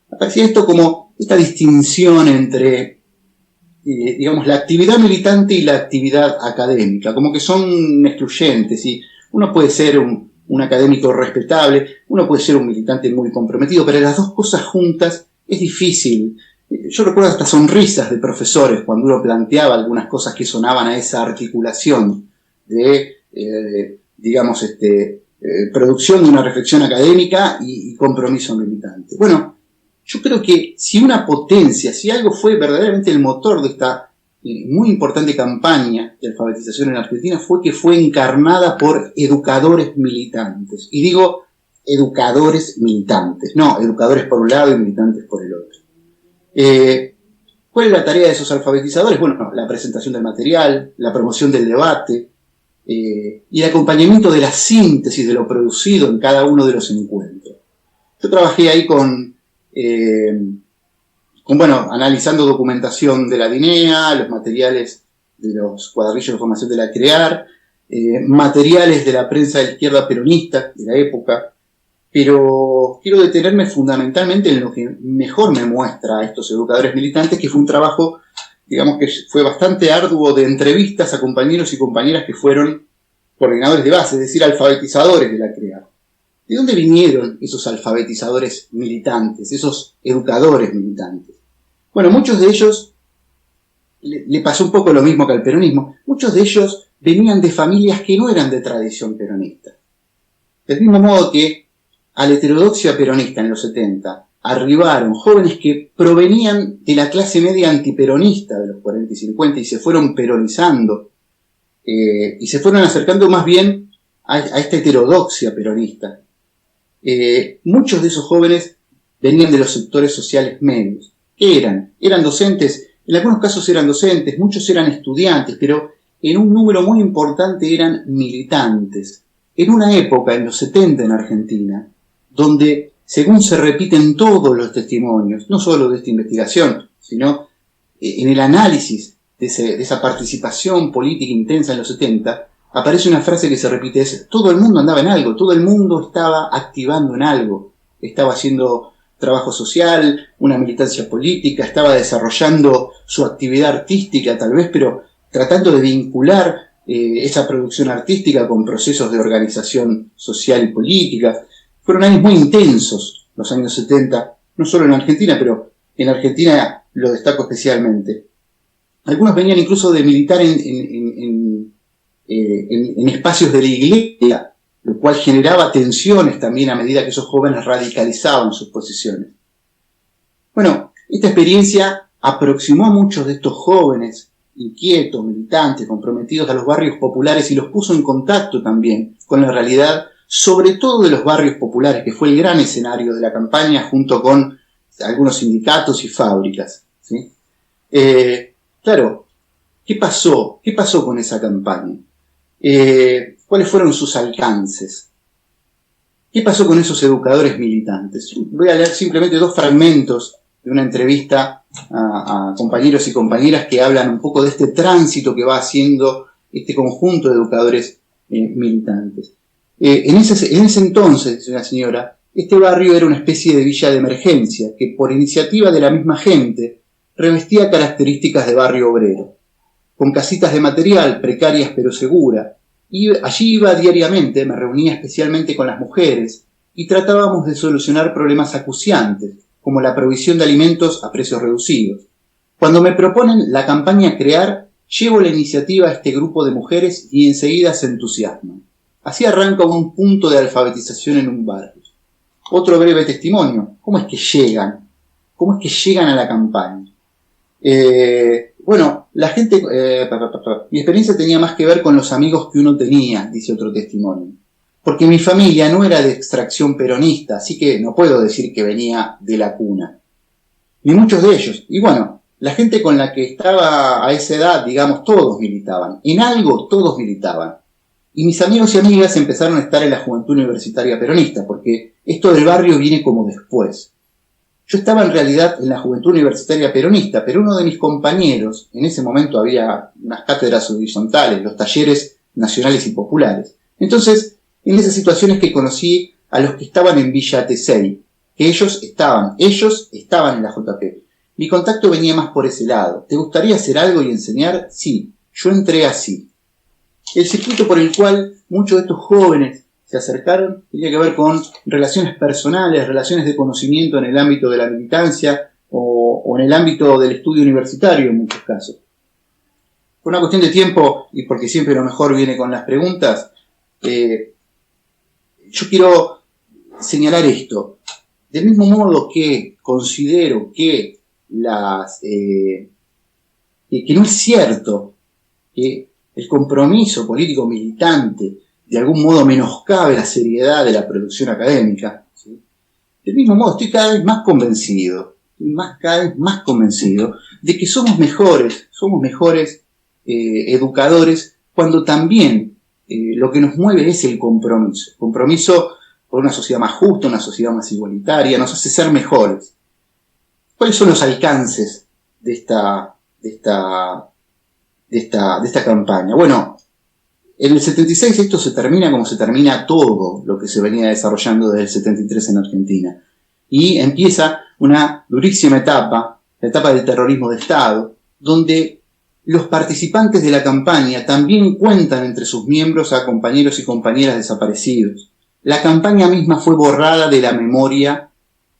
aparecía esto como esta distinción entre, digamos, la actividad militante y la actividad académica, como que son excluyentes, y uno puede ser un académico respetable, uno puede ser un militante muy comprometido, pero las dos cosas juntas es difícil. Yo recuerdo hasta sonrisas de profesores cuando uno planteaba algunas cosas que sonaban a esa articulación de digamos, producción de una reflexión académica y compromiso militante. Bueno, yo creo que si una potencia, si algo fue verdaderamente el motor de esta muy importante campaña de alfabetización en Argentina, fue que fue encarnada por educadores militantes. Y digo educadores militantes, no educadores por un lado y militantes por el otro. ¿Cuál es la tarea de esos alfabetizadores? Bueno, la presentación del material, la promoción del debate, y el acompañamiento de la síntesis de lo producido en cada uno de los encuentros. Yo trabajé ahí analizando documentación de la DINEA, los materiales de los cuadrillos de formación de la CREAR, materiales de la prensa de la izquierda peronista de la época, pero quiero detenerme fundamentalmente en lo que mejor me muestra a estos educadores militantes, que fue un trabajo, digamos, que fue bastante arduo, de entrevistas a compañeros y compañeras que fueron coordinadores de base, es decir, alfabetizadores de la CREAR. ¿De dónde vinieron esos alfabetizadores militantes, esos educadores militantes? Bueno, muchos de ellos, le pasó un poco lo mismo que al peronismo, muchos de ellos venían de familias que no eran de tradición peronista. Del mismo modo que a la heterodoxia peronista en los 70 arribaron jóvenes que provenían de la clase media antiperonista de los 40 y 50 y se fueron peronizando, y se fueron acercando más bien a esta heterodoxia peronista. Muchos de esos jóvenes venían de los sectores sociales medios. ¿Qué eran? Eran docentes, en algunos casos eran docentes, muchos eran estudiantes, pero en un número muy importante eran militantes. En una época, en los 70 en Argentina, donde, según se repiten todos los testimonios, no solo de esta investigación, sino en el análisis de esa participación política intensa en los 70, aparece una frase que se repite, es: todo el mundo andaba en algo, todo el mundo estaba activando en algo, estaba haciendo trabajo social, una militancia política, estaba desarrollando su actividad artística tal vez, pero tratando de vincular esa producción artística con procesos de organización social y política. Fueron años muy intensos, los años 70, no solo en Argentina, pero en Argentina lo destaco especialmente. Algunos venían incluso de militar en espacios de la iglesia, lo cual generaba tensiones también a medida que esos jóvenes radicalizaban sus posiciones. Bueno, esta experiencia aproximó a muchos de estos jóvenes inquietos, militantes, comprometidos a los barrios populares, y los puso en contacto también con la realidad, sobre todo de los barrios populares, que fue el gran escenario de la campaña, junto con algunos sindicatos y fábricas, ¿sí? Claro, ¿qué pasó? ¿Qué pasó con esa campaña? ¿Cuáles fueron sus alcances? ¿Qué pasó con esos educadores militantes? Voy a leer simplemente dos fragmentos de una entrevista a compañeros y compañeras que hablan un poco de este tránsito que va haciendo este conjunto de educadores militantes. En ese entonces, dice una señora, este barrio era una especie de villa de emergencia que, por iniciativa de la misma gente, revestía características de barrio obrero, con casitas de material, precarias pero segura, y allí iba diariamente, me reunía especialmente con las mujeres, y tratábamos de solucionar problemas acuciantes, como la provisión de alimentos a precios reducidos. Cuando me proponen la campaña CREAR, llevo la iniciativa a este grupo de mujeres y enseguida se entusiasman. Así arranca un punto de alfabetización en un barrio. Otro breve testimonio. ¿Cómo es que llegan? ¿Cómo es que llegan a la campaña? Bueno, la gente... mi experiencia tenía más que ver con los amigos que uno tenía, dice otro testimonio. porque mi familia no era de extracción peronista, así que no puedo decir que venía de la cuna, ni muchos de ellos. Y bueno, la gente con la que estaba a esa edad, digamos, todos militaban, en algo todos militaban. Y mis amigos y amigas empezaron a estar en la juventud universitaria peronista, porque esto del barrio viene como después. Yo estaba en realidad en la juventud universitaria peronista, pero uno de mis compañeros, en ese momento había unas cátedras horizontales, los talleres nacionales y populares. Entonces, en esas situaciones que conocí a los que estaban en Villa Tesey, que ellos estaban en la JP. Mi contacto venía más por ese lado. ¿Te gustaría hacer algo y enseñar? Sí, yo entré así. El circuito por el cual muchos de estos jóvenes se acercaron tenía que ver con relaciones personales, relaciones de conocimiento en el ámbito de la militancia o en el ámbito del estudio universitario en muchos casos. Por una cuestión de tiempo y porque siempre lo mejor viene con las preguntas, yo quiero señalar esto. Del mismo modo que considero que que no es cierto que el compromiso político militante de algún modo menoscabe la seriedad de la producción académica, ¿sí? Del mismo modo estoy cada vez más convencido de que somos mejores educadores cuando también lo que nos mueve es el compromiso por una sociedad más justa, una sociedad más igualitaria, nos hace ser mejores. ¿Cuáles son los alcances de esta campaña? Bueno, en el 76 esto se termina como se termina todo lo que se venía desarrollando desde el 73 en Argentina. Y empieza una durísima etapa, la etapa del terrorismo de Estado, donde los participantes de la campaña también cuentan entre sus miembros a compañeros y compañeras desaparecidos. La campaña misma fue borrada de la memoria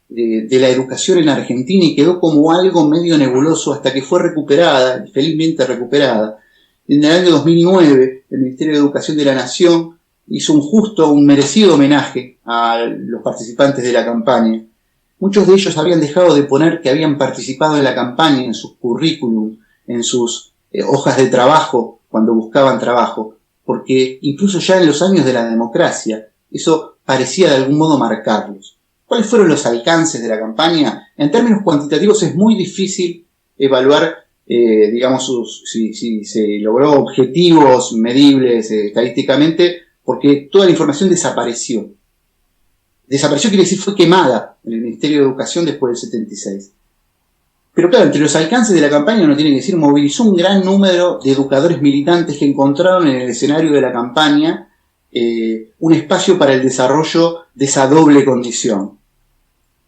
de la educación en Argentina y quedó como algo medio nebuloso hasta que fue recuperada, felizmente recuperada. En el año 2009, el Ministerio de Educación de la Nación hizo un merecido homenaje a los participantes de la campaña. Muchos de ellos habían dejado de poner que habían participado en la campaña en sus currículum, en sus hojas de trabajo, cuando buscaban trabajo, porque incluso ya en los años de la democracia, eso parecía de algún modo marcarlos. ¿Cuáles fueron los alcances de la campaña? En términos cuantitativos es muy difícil evaluar, si se logró objetivos medibles estadísticamente, porque toda la información desapareció. Desapareció quiere decir fue quemada en el Ministerio de Educación después del 76. Pero claro, entre los alcances de la campaña uno tiene que decir, movilizó un gran número de educadores militantes que encontraron en el escenario de la campaña un espacio para el desarrollo de esa doble condición.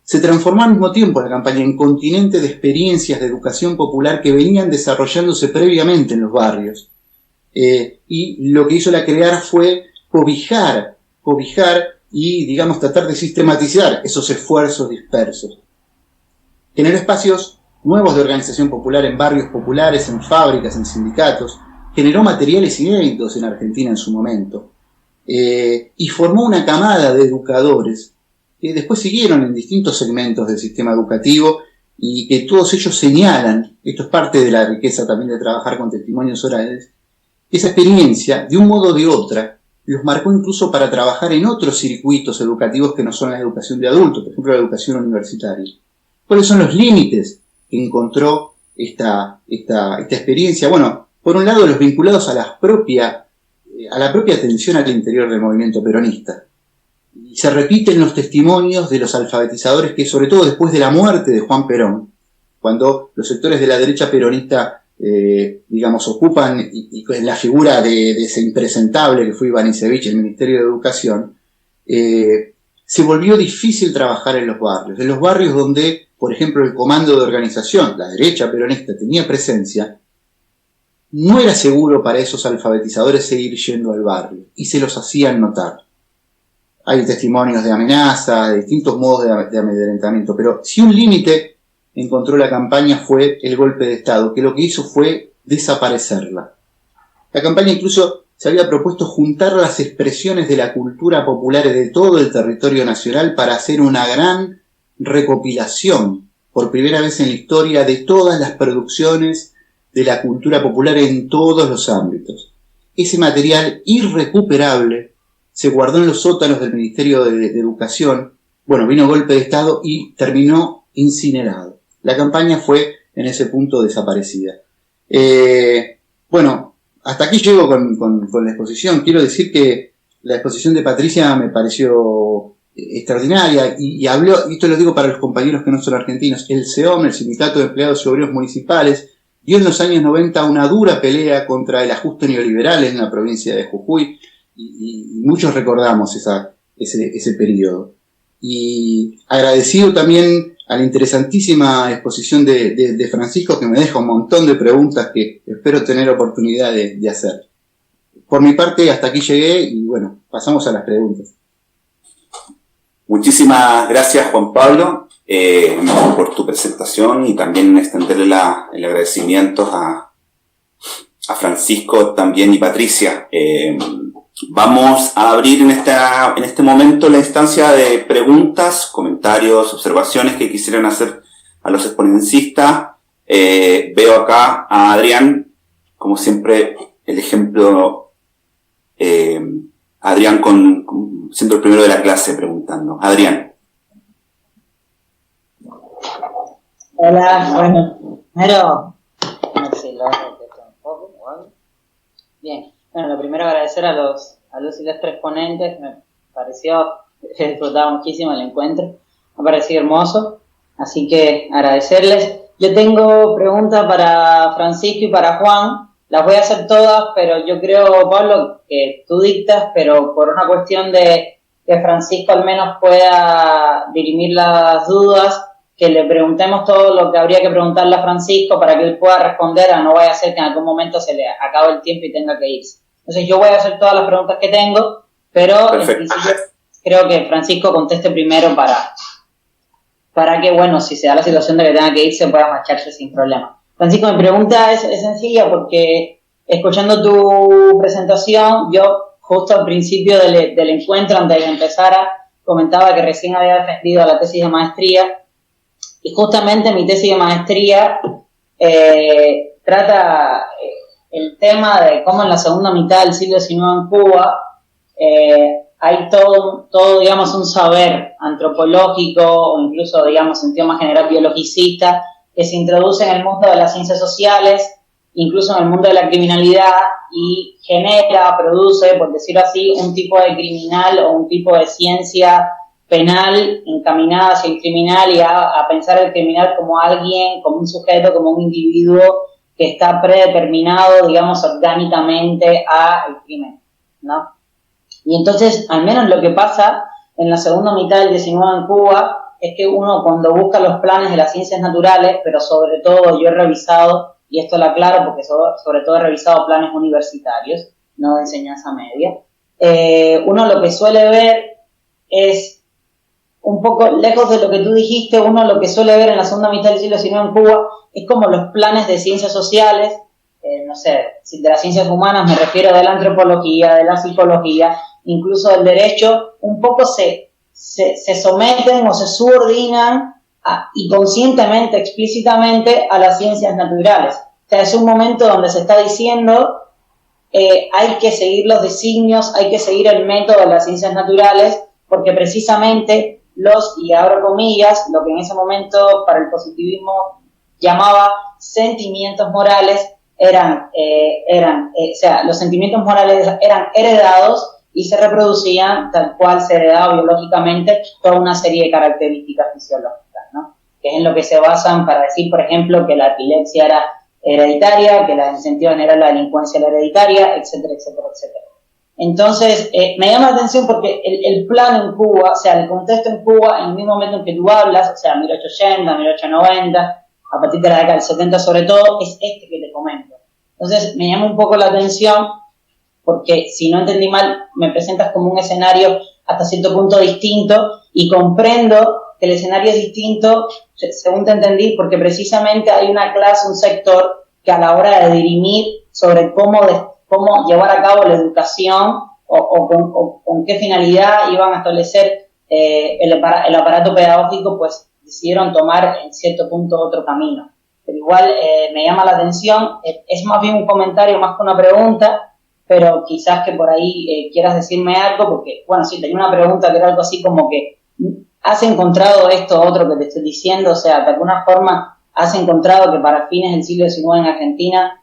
Se transformó al mismo tiempo la campaña en continente de experiencias de educación popular que venían desarrollándose previamente en los barrios. Y lo que hizo la CREAR fue cobijar y, tratar de sistematizar esos esfuerzos dispersos. Generó espacios nuevos de organización popular en barrios populares, en fábricas, en sindicatos. Generó materiales inéditos en Argentina en su momento. Y formó una camada de educadores que después siguieron en distintos segmentos del sistema educativo y que todos ellos señalan, esto es parte de la riqueza también de trabajar con testimonios orales, esa experiencia, de un modo o de otra, los marcó incluso para trabajar en otros circuitos educativos que no son la educación de adultos, por ejemplo la educación universitaria. ¿Cuáles son los límites que encontró esta experiencia? Bueno, por un lado los vinculados a la propia atención al interior del movimiento peronista. Y se repiten los testimonios de los alfabetizadores que, sobre todo después de la muerte de Juan Perón, cuando los sectores de la derecha peronista, ocupan y en la figura de ese impresentable que fue Ivanišević, el Ministerio de Educación, se volvió difícil trabajar en los barrios donde, por ejemplo, el comando de organización, la derecha peronista, tenía presencia. No era seguro para esos alfabetizadores seguir yendo al barrio, y se los hacían notar. Hay testimonios de amenaza, de distintos modos de amedrentamiento, pero si un límite encontró la campaña fue el golpe de Estado, que lo que hizo fue desaparecerla. La campaña incluso se había propuesto juntar las expresiones de la cultura popular de todo el territorio nacional para hacer una gran recopilación, por primera vez en la historia, de todas las producciones de la cultura popular en todos los ámbitos. Ese material irrecuperable se guardó en los sótanos del Ministerio de Educación. Bueno, vino golpe de Estado y terminó incinerado. La campaña fue en ese punto desaparecida. Bueno, hasta aquí llego con la exposición. Quiero decir que la exposición de Patricia me pareció extraordinaria y habló, y esto lo digo para los compañeros que no son argentinos, el SEOM, el Sindicato de Empleados y Obreros Municipales, dio en los años 90 una dura pelea contra el ajuste neoliberal en la provincia de Jujuy y muchos recordamos ese periodo. Y agradecido también a la interesantísima exposición de Francisco, que me deja un montón de preguntas que espero tener oportunidad de hacer. Por mi parte, hasta aquí llegué y bueno, pasamos a las preguntas. Muchísimas gracias, Juan Pablo, por tu presentación y también extenderle el agradecimiento a Francisco también y Patricia. Vamos a abrir en este momento la instancia de preguntas, comentarios, observaciones que quisieran hacer a los exponenciistas. Veo acá a Adrián, como siempre, el ejemplo, Adrián siendo el primero de la clase preguntando. Adrián. Hola, bueno, primero, a ver si lo hago un poco, igual. Bien, bueno, lo primero agradecer a los ilustres ponentes, me pareció, he disfrutado muchísimo el encuentro, me ha parecido hermoso, así que agradecerles. Yo tengo preguntas para Francisco y para Juan, las voy a hacer todas, pero yo creo, Pablo, que tú dictas, pero por una cuestión de que Francisco al menos pueda dirimir las dudas, que le preguntemos todo lo que habría que preguntarle a Francisco para que él pueda responder, a no vaya a ser que en algún momento se le acabe el tiempo y tenga que irse. Entonces yo voy a hacer todas las preguntas que tengo, pero Perfecto. En principio creo que Francisco conteste primero para que, bueno, si se da la situación de que tenga que irse, pueda marcharse sin problema. Francisco, mi pregunta es sencilla porque escuchando tu presentación, yo justo al principio del encuentro, antes de que empezara, comentaba que recién había defendido la tesis de maestría. Y justamente mi tesis de maestría trata el tema de cómo en la segunda mitad del siglo XIX en Cuba hay todo, digamos, un saber antropológico o incluso, digamos, en sentido más general biologicista que se introduce en el mundo de las ciencias sociales, incluso en el mundo de la criminalidad y produce, por decirlo así, un tipo de criminal o un tipo de ciencia penal encaminada hacia el criminal y a pensar el criminal como alguien, como un sujeto, como un individuo que está predeterminado, digamos, orgánicamente al crimen, ¿no? Y entonces, al menos lo que pasa en la segunda mitad del XIX en Cuba es que uno cuando busca los planes de las ciencias naturales, pero sobre todo yo he revisado, y esto lo aclaro porque sobre todo he revisado planes universitarios, no de enseñanza media, uno lo que suele ver es un poco lejos de lo que tú dijiste, uno lo que suele ver en la segunda mitad del siglo XIX en Cuba es como los planes de ciencias sociales, no sé, de las ciencias humanas me refiero de la antropología, de la psicología, incluso del derecho, un poco se someten o se subordinan inconscientemente, explícitamente a las ciencias naturales. O sea, es un momento donde se está diciendo hay que seguir los designios, hay que seguir el método de las ciencias naturales, porque precisamente y abro comillas, lo que en ese momento para el positivismo llamaba sentimientos morales, o sea, los sentimientos morales eran heredados y se reproducían tal cual se heredaba biológicamente toda una serie de características fisiológicas, ¿no? Que es en lo que se basan para decir, por ejemplo, que la epilepsia era hereditaria, que en sentido general la delincuencia era hereditaria, etcétera, etcétera, etcétera. Entonces, me llama la atención porque el plan en Cuba, o sea, el contexto en Cuba, en el mismo momento en que tú hablas, o sea, 1880, 1890, a partir de la década del 70 sobre todo, es este que te comento. Entonces, me llama un poco la atención porque, si no entendí mal, me presentas como un escenario hasta cierto punto distinto y comprendo que el escenario es distinto, según te entendí, porque precisamente hay una clase, un sector, que a la hora de dirimir sobre cómo llevar a cabo la educación o con qué finalidad iban a establecer el aparato pedagógico, pues decidieron tomar en cierto punto otro camino. Pero igual me llama la atención, es más bien un comentario más que una pregunta, pero quizás que por ahí quieras decirme algo, porque, bueno, sí, tenía una pregunta que era algo así como que, ¿has encontrado esto otro que te estoy diciendo? O sea, de alguna forma, ¿has encontrado que para fines del siglo XIX en Argentina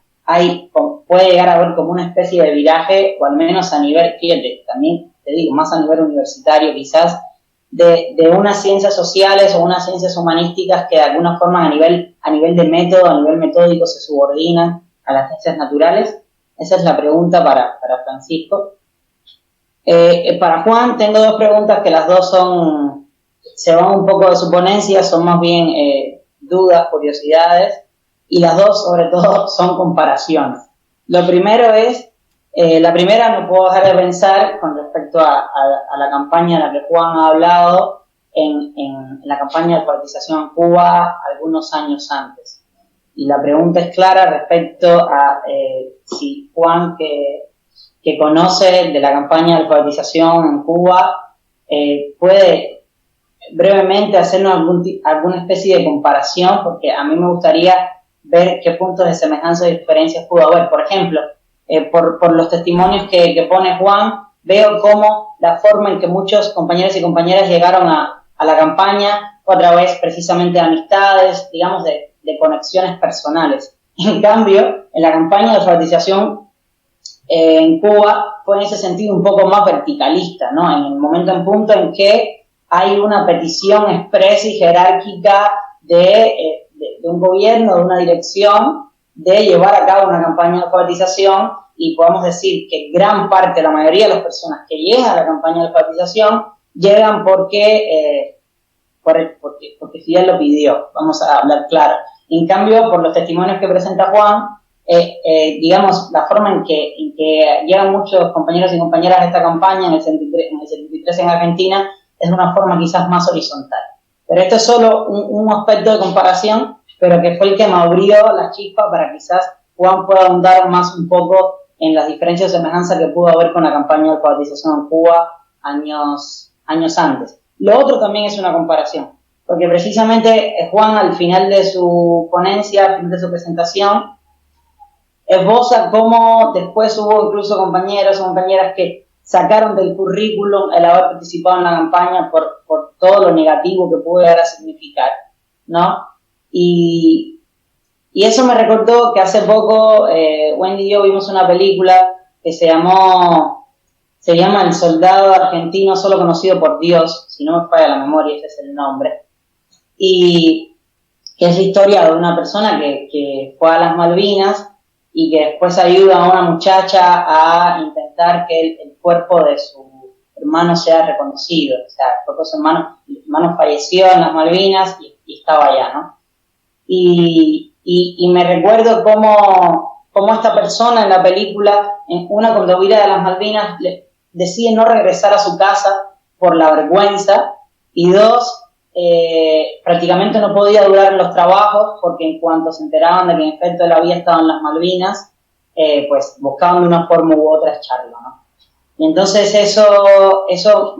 puede llegar a haber como una especie de viraje, o al menos a nivel, fíjate, también te digo, más a nivel universitario quizás, de unas ciencias sociales o unas ciencias humanísticas que de alguna forma a nivel de método, a nivel metódico se subordinan a las ciencias naturales? Esa es la pregunta para Francisco. Para Juan tengo dos preguntas que las dos se van un poco de su ponencia, son más bien dudas, curiosidades, y las dos sobre todo son comparaciones. Lo primero es, la primera no puedo dejar de pensar con respecto a la campaña en la que Juan ha hablado, en la campaña de alfabetización en Cuba algunos años antes. Y la pregunta es clara respecto a si Juan, que conoce de la campaña de alfabetización en Cuba, puede brevemente hacernos alguna especie de comparación, porque a mí me gustaría ver qué puntos de semejanza y diferencias pudo haber. Por ejemplo, por los testimonios que pone Juan, veo cómo la forma en que muchos compañeros y compañeras llegaron a la campaña fue a través precisamente de amistades, digamos, de conexiones personales. En cambio, en la campaña de alfabetización en Cuba fue en ese sentido un poco más verticalista, ¿no? En el momento en punto en que hay una petición expresa y jerárquica de un gobierno, de una dirección, de llevar a cabo una campaña de alfabetización, y podemos decir que gran parte, la mayoría de las personas que llegan a la campaña de alfabetización llegan porque Fidel lo pidió, vamos a hablar claro. En cambio, por los testimonios que presenta Juan, digamos, la forma en que llegan muchos compañeros y compañeras a esta campaña en el 73 en Argentina es de una forma quizás más horizontal. Pero esto es solo un aspecto de comparación, pero que fue el que me abrió la chispa para quizás Juan pueda ahondar más un poco en las diferencias de semejanza que pudo haber con la campaña de alfabetización en Cuba años antes. Lo otro también es una comparación, porque precisamente Juan al final de su ponencia, al final de su presentación, esboza cómo después hubo incluso compañeros o compañeras que sacaron del currículum el haber participado en la campaña por todo lo negativo que pudo llegar a significar, ¿no? Y eso me recordó que hace poco Wendy y yo vimos una película que se llama El soldado argentino solo conocido por Dios, si no me falla la memoria, ese es el nombre, y que es la historia de una persona que fue a las Malvinas y que después ayuda a una muchacha a intentar que el cuerpo de su hermano sea reconocido. O sea, el cuerpo de su hermano falleció en las Malvinas y estaba allá, ¿no? Y me recuerdo cómo esta persona en la película, una cuando huida de las Malvinas, decide no regresar a su casa por la vergüenza, y dos, prácticamente no podía durar en los trabajos porque en cuanto se enteraban de que en efecto él había estado en las Malvinas, pues buscaban de una forma u otra echarlo, ¿no? Y entonces eso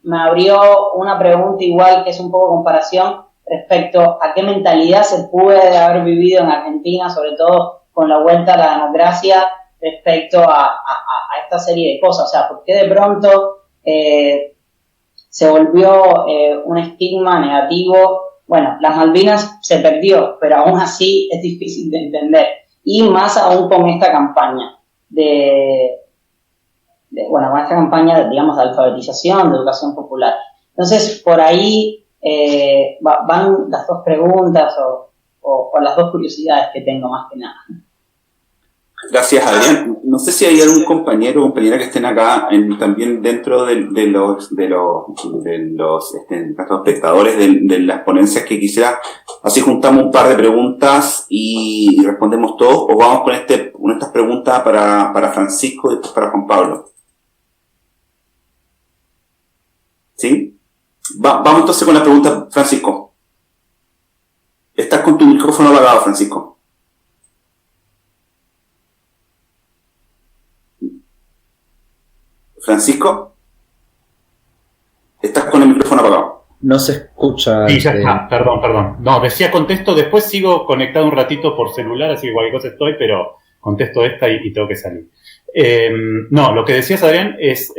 me abrió una pregunta igual, que es un poco comparación respecto a qué mentalidad se puede haber vivido en Argentina, sobre todo con la vuelta a la democracia, respecto a esta serie de cosas. O sea, ¿por qué de pronto se volvió un estigma negativo? Bueno, las Malvinas se perdió, pero aún así es difícil de entender. Y más aún con esta campaña con esta campaña, digamos, de alfabetización, de educación popular. Entonces, por ahí van las dos preguntas o las dos curiosidades que tengo más que nada. Gracias, Adrián. No sé si hay algún compañero o compañera que estén acá también dentro de los espectadores de las ponencias que quisiera. Así juntamos un par de preguntas y respondemos todos, o vamos con estas preguntas para Francisco y después para Juan Pablo. ¿Sí? Vamos entonces con la pregunta, Francisco. Estás con tu micrófono apagado, Francisco. Francisco, estás con el micrófono apagado. No se escucha. Sí, ya está, perdón. No, decía contesto, después sigo conectado un ratito por celular, así que cualquier cosa estoy, pero contesto esta y tengo que salir. No, lo que decías, Adrián, es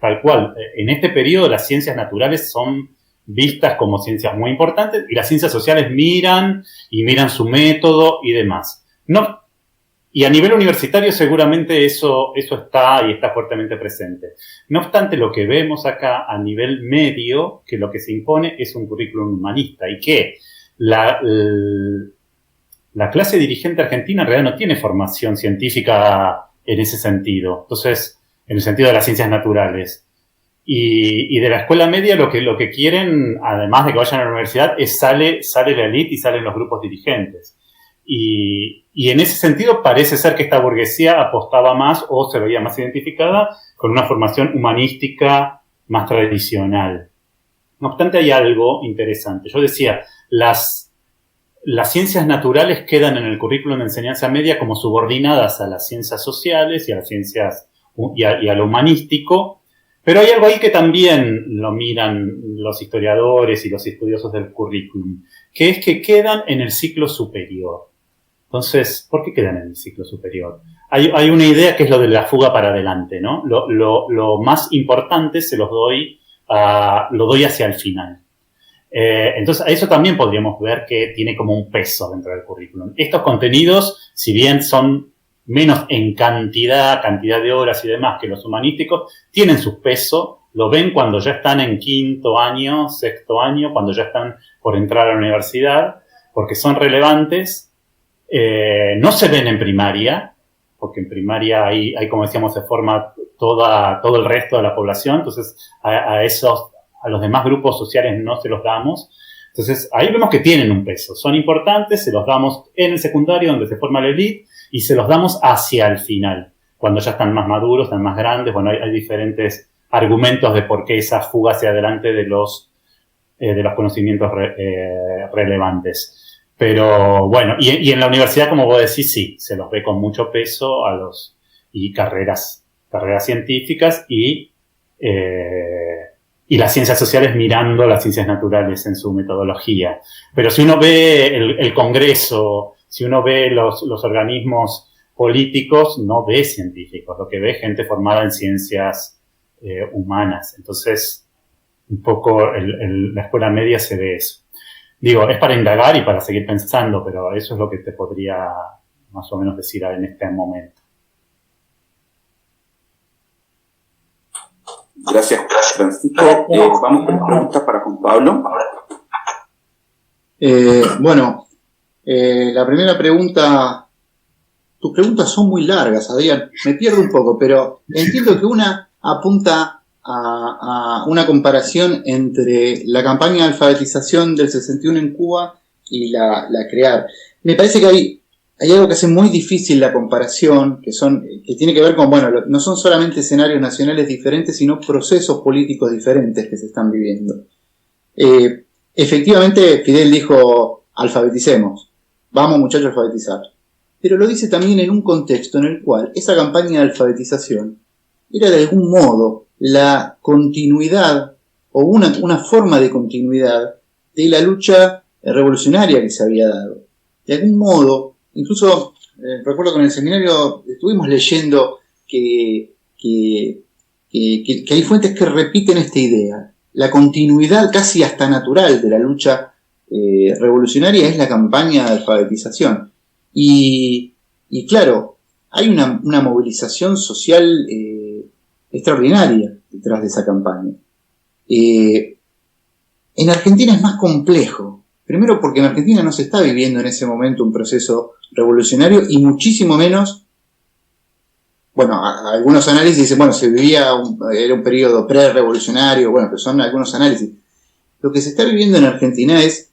tal cual. En este periodo las ciencias naturales son vistas como ciencias muy importantes y las ciencias sociales miran su método y demás. No, y a nivel universitario seguramente eso está y está fuertemente presente. No obstante, lo que vemos acá a nivel medio, que lo que se impone es un currículum humanista y que la clase dirigente argentina en realidad no tiene formación científica en ese sentido. Entonces, en el sentido de las ciencias naturales. Y de la escuela media lo que quieren, además de que vayan a la universidad, es sale la élite y salen los grupos dirigentes. Y en ese sentido parece ser que esta burguesía apostaba más o se veía más identificada con una formación humanística más tradicional. No obstante, hay algo interesante. Yo decía, las ciencias naturales quedan en el currículum de enseñanza media como subordinadas a las ciencias sociales y a las ciencias y a lo humanístico, pero hay algo ahí que también lo miran los historiadores y los estudiosos del currículum, que es que quedan en el ciclo superior. Entonces, ¿por qué quedan en el ciclo superior? Hay una idea que es lo de la fuga para adelante, ¿no? Lo más importante se lo doy hacia el final. Entonces, a eso también podríamos ver que tiene como un peso dentro del currículum. Estos contenidos, si bien son menos en cantidad de horas y demás que los humanísticos, tienen su peso, lo ven cuando ya están en quinto año, sexto año, cuando ya están por entrar a la universidad, porque son relevantes, no se ven en primaria, porque en primaria hay como decíamos, se forma todo el resto de la población, entonces a los demás grupos sociales no se los damos. Entonces, ahí vemos que tienen un peso, son importantes, se los damos en el secundario donde se forma la élite y se los damos hacia el final, cuando ya están más maduros, están más grandes. Bueno, hay diferentes argumentos de por qué esa fuga hacia adelante de los conocimientos relevantes. Pero bueno, y en la universidad, como vos decís, sí, se los ve con mucho peso y carreras científicas y las ciencias sociales mirando las ciencias naturales en su metodología. Pero si uno ve el Congreso, si uno ve los organismos políticos, no ve científicos, lo que ve es gente formada en ciencias humanas. Entonces, un poco la escuela media se ve eso. Digo, es para indagar y para seguir pensando, pero eso es lo que te podría más o menos decir en este momento. Gracias, Francisco. Vamos con preguntas para Juan Pablo. La primera pregunta, tus preguntas son muy largas, Adrián, me pierdo un poco, pero entiendo que una apunta a una comparación entre la campaña de alfabetización del 61 en Cuba y la CREAR. Me parece que hay algo que hace muy difícil la comparación, que tiene que ver con, no son solamente escenarios nacionales diferentes, sino procesos políticos diferentes que se están viviendo. Efectivamente, Fidel dijo, alfabeticemos, vamos muchachos a alfabetizar. Pero lo dice también en un contexto en el cual esa campaña de alfabetización era de algún modo la continuidad, o una forma de continuidad de la lucha revolucionaria que se había dado. De algún modo, incluso recuerdo que en el seminario estuvimos leyendo que hay fuentes que repiten esta idea. La continuidad casi hasta natural de la lucha revolucionaria es la campaña de alfabetización. Y claro, hay una movilización social extraordinaria detrás de esa campaña. En Argentina es más complejo. Primero porque en Argentina no se está viviendo en ese momento un proceso revolucionario y muchísimo menos, algunos análisis dicen, se vivía, era un periodo pre-revolucionario, pero son algunos análisis. Lo que se está viviendo en Argentina es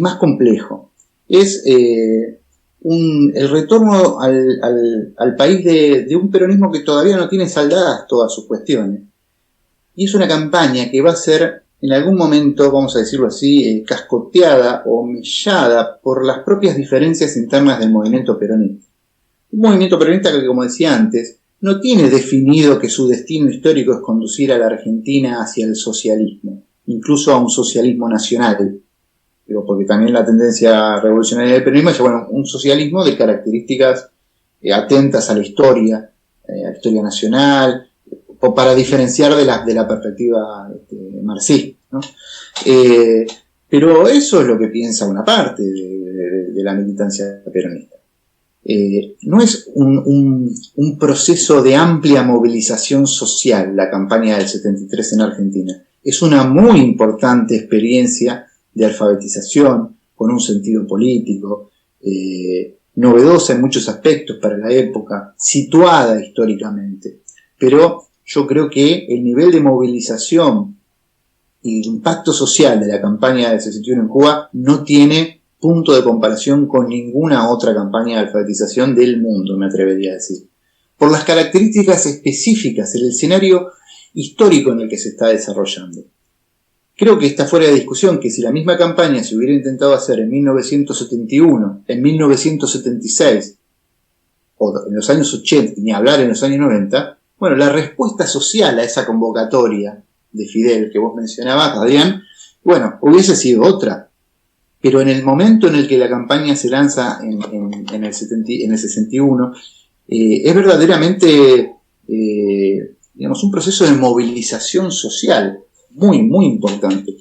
más complejo. Es el retorno al país de un peronismo que todavía no tiene saldadas todas sus cuestiones. Y es una campaña que va a ser en algún momento, vamos a decirlo así, cascoteada o mellada por las propias diferencias internas del movimiento peronista. Un movimiento peronista que, como decía antes, no tiene definido que su destino histórico es conducir a la Argentina hacia el socialismo, incluso a un socialismo nacional. Porque también la tendencia revolucionaria del peronismo es, un socialismo de características atentas a la historia nacional, para diferenciar de la perspectiva marxista, ¿no? Pero eso es lo que piensa una parte de la militancia peronista. No es un proceso de amplia movilización social la campaña del 73 en Argentina. Es una muy importante experiencia de alfabetización, con un sentido político, novedosa en muchos aspectos para la época, situada históricamente. Pero yo creo que el nivel de movilización y el impacto social de la campaña del 61 en Cuba no tiene punto de comparación con ninguna otra campaña de alfabetización del mundo, me atrevería a decir. Por las características específicas, el escenario histórico en el que se está desarrollando. Creo que está fuera de discusión que si la misma campaña se hubiera intentado hacer en 1971, en 1976, o en los años 80, ni hablar en los años 90, bueno, la respuesta social a esa convocatoria de Fidel que vos mencionabas, Adrián, bueno, hubiese sido otra. Pero en el momento en el que la campaña se lanza en el 61, es verdaderamente, digamos, un proceso de movilización social muy, muy importante,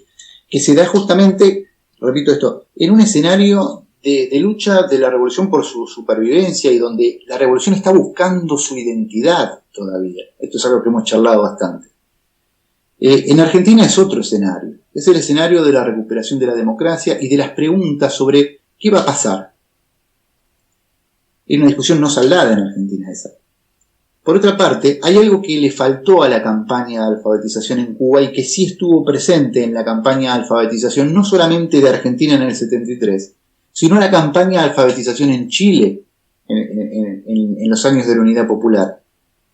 que se da justamente, repito esto, en un escenario de lucha de la revolución por su supervivencia y donde la revolución está buscando su identidad todavía. Esto es algo que hemos charlado bastante. En Argentina es otro escenario. Es el escenario de la recuperación de la democracia y de las preguntas sobre qué va a pasar. Es una discusión no saldada en Argentina esa. Por otra parte, hay algo que le faltó a la campaña de alfabetización en Cuba y que sí estuvo presente en la campaña de alfabetización no solamente de Argentina en el 73, sino la campaña de alfabetización en Chile en los años de la Unidad Popular.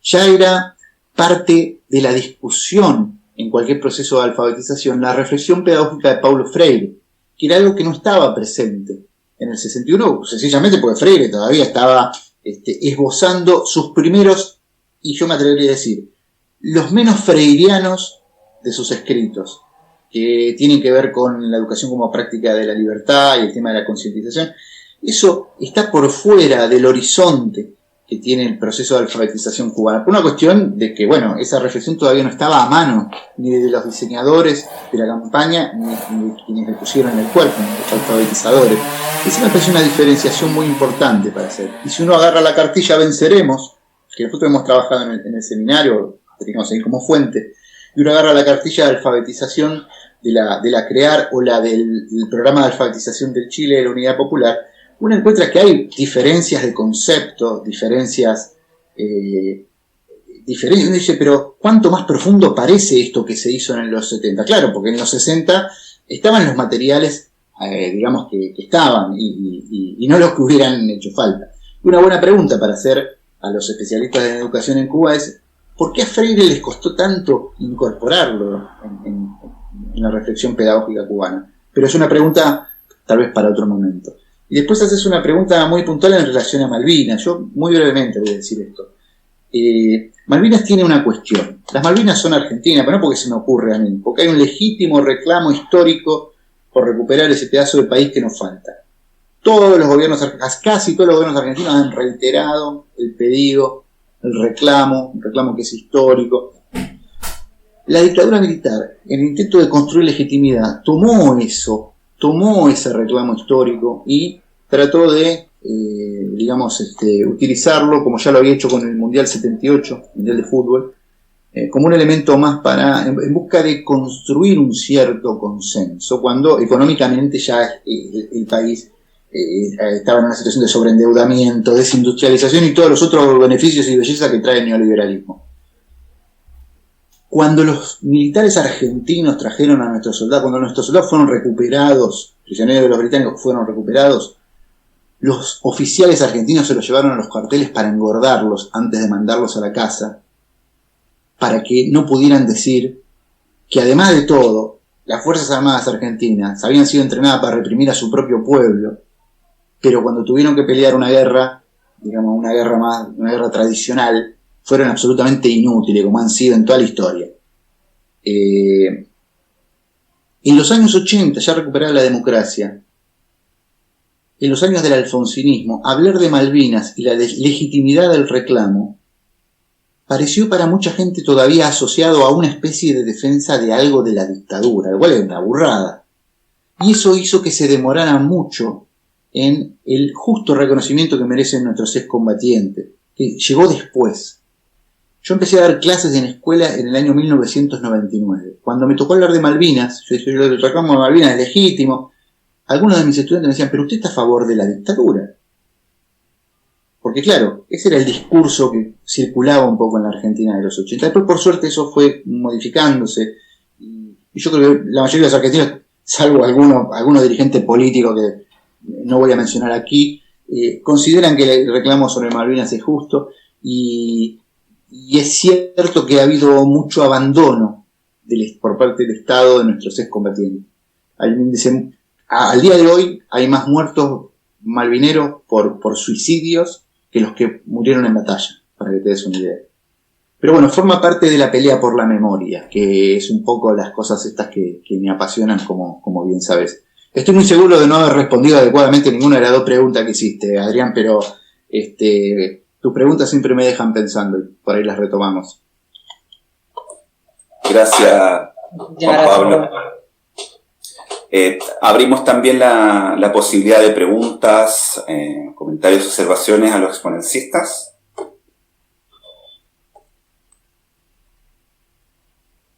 Ya era parte de la discusión en cualquier proceso de alfabetización, la reflexión pedagógica de Paulo Freire, que era algo que no estaba presente en el 61, sencillamente porque Freire todavía estaba esbozando sus primeros, y yo me atrevería a decir, los menos freirianos de sus escritos, que tienen que ver con la educación como práctica de la libertad y el tema de la concientización. Eso está por fuera del horizonte que tiene el proceso de alfabetización cubana, por una cuestión de que, bueno, esa reflexión todavía no estaba a mano, ni de los diseñadores de la campaña, ni de quienes le pusieron en el cuerpo, ni de los alfabetizadores. Esa me parece una diferenciación muy importante para hacer. Y si uno agarra la cartilla Venceremos, que nosotros hemos trabajado en el seminario, teníamos ahí como fuente, y uno agarra la cartilla de alfabetización de la CREAR o la del programa de alfabetización del Chile de la Unidad Popular, uno encuentra que hay diferencias de concepto, diferencias, uno dice, pero ¿cuánto más profundo parece esto que se hizo en los 70? Claro, porque en los 60 estaban los materiales, digamos, que estaban, y no los que hubieran hecho falta. Una buena pregunta para hacer a los especialistas en educación en Cuba es, ¿por qué a Freire les costó tanto incorporarlo en la reflexión pedagógica cubana? Pero es una pregunta tal vez para otro momento. Y después haces una pregunta muy puntual en relación a Malvinas. Yo muy brevemente voy a decir esto. Malvinas tiene una cuestión. Las Malvinas son argentinas, pero no porque se me ocurre a mí, porque hay un legítimo reclamo histórico por recuperar ese pedazo de país que nos falta. Todos los gobiernos, casi todos los gobiernos argentinos han reiterado el pedido, el reclamo, un reclamo que es histórico. La dictadura militar, en el intento de construir legitimidad, tomó ese reclamo histórico y trató de, utilizarlo, como ya lo había hecho con el Mundial 78, Mundial de Fútbol, como un elemento más en busca de construir un cierto consenso, cuando económicamente ya el país estaba en una situación de sobreendeudamiento, desindustrialización y todos los otros beneficios y belleza que trae el neoliberalismo. Cuando los militares argentinos trajeron a nuestros soldados, cuando nuestros soldados fueron recuperados, prisioneros de los británicos fueron recuperados, los oficiales argentinos se los llevaron a los cuarteles para engordarlos antes de mandarlos a la casa, para que no pudieran decir que además de todo, las Fuerzas Armadas argentinas habían sido entrenadas para reprimir a su propio pueblo, pero cuando tuvieron que pelear una guerra, digamos una guerra tradicional, fueron absolutamente inútiles, como han sido en toda la historia. En los años 80, ya recuperada la democracia, en los años del alfonsinismo, hablar de Malvinas y la legitimidad del reclamo pareció para mucha gente todavía asociado a una especie de defensa de algo de la dictadura, igual es una burrada. Y eso hizo que se demorara mucho en el justo reconocimiento que merecen nuestros excombatientes, que llegó después. Yo empecé a dar clases en escuela en el año 1999. Cuando me tocó hablar de Malvinas, yo dije, lo del reclamo de Malvinas es legítimo. Algunos de mis estudiantes me decían, pero usted está a favor de la dictadura. Porque claro, ese era el discurso que circulaba un poco en la Argentina de los 80. Después, por suerte, eso fue modificándose. Y yo creo que la mayoría de los argentinos, salvo algunos dirigentes políticos que no voy a mencionar aquí, consideran que el reclamo sobre Malvinas es justo. Y es cierto que ha habido mucho abandono por parte del Estado de nuestros excombatientes. Al día de hoy hay más muertos malvineros por suicidios que los que murieron en batalla, para que te des una idea. Pero bueno, forma parte de la pelea por la memoria, que es un poco las cosas estas que me apasionan, como bien sabes. Estoy muy seguro de no haber respondido adecuadamente ninguna de las dos preguntas que hiciste, Adrián, pero tus preguntas siempre me dejan pensando y por ahí las retomamos. Gracias, Juan Pablo. Abrimos también la posibilidad de preguntas, comentarios, observaciones a los exponenciistas.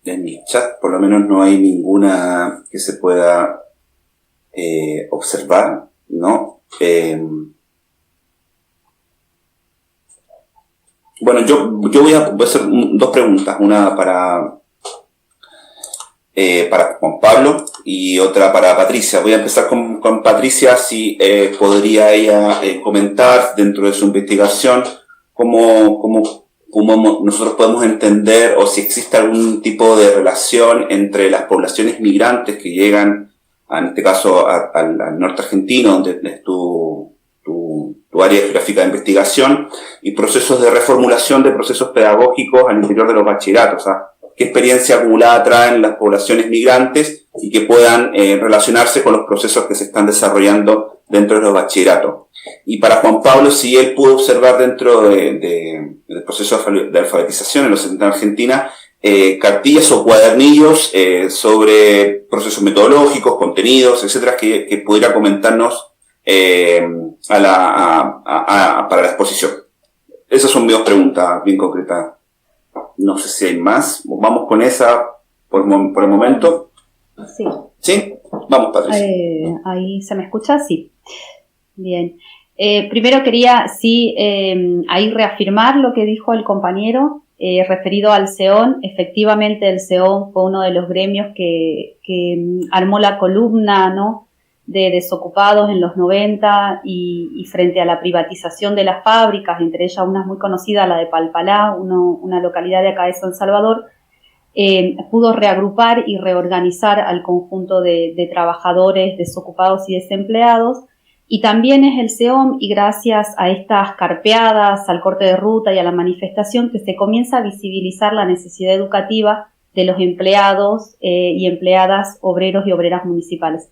En mi chat, por lo menos, no hay ninguna que se pueda observar, ¿no? Bueno, yo voy a hacer dos preguntas, una para Juan Pablo y otra para Patricia. Voy a empezar con Patricia, si podría ella comentar dentro de su investigación cómo nosotros podemos entender o si existe algún tipo de relación entre las poblaciones migrantes que llegan, en este caso, al norte argentino, donde es tu área geográfica de investigación, y procesos de reformulación de procesos pedagógicos al interior de los bachilleratos. O sea, qué experiencia acumulada traen las poblaciones migrantes y que puedan relacionarse con los procesos que se están desarrollando dentro de los bachilleratos. Y para Juan Pablo, si él pudo observar dentro del proceso de alfabetización en los centros de Argentina, cartillas o cuadernillos sobre procesos metodológicos, contenidos, etcétera, que pudiera comentarnos para la exposición. Esas son mis dos preguntas bien concretas. No sé si hay más. Vamos con esa por el momento. Sí. ¿Sí? Vamos, Patricia. ¿Ahí se me escucha? Sí. Bien. Primero quería, ahí reafirmar lo que dijo el compañero referido al SEON. Efectivamente, el SEON fue uno de los gremios que armó la columna, ¿no?, de desocupados en los 90 y frente a la privatización de las fábricas, entre ellas una muy conocida, la de Palpalá, una localidad de acá de San Salvador, pudo reagrupar y reorganizar al conjunto de trabajadores desocupados y desempleados, y también es el SEOM, y gracias a estas carpeadas, al corte de ruta y a la manifestación, que se comienza a visibilizar la necesidad educativa de los empleados y empleadas, obreros y obreras municipales.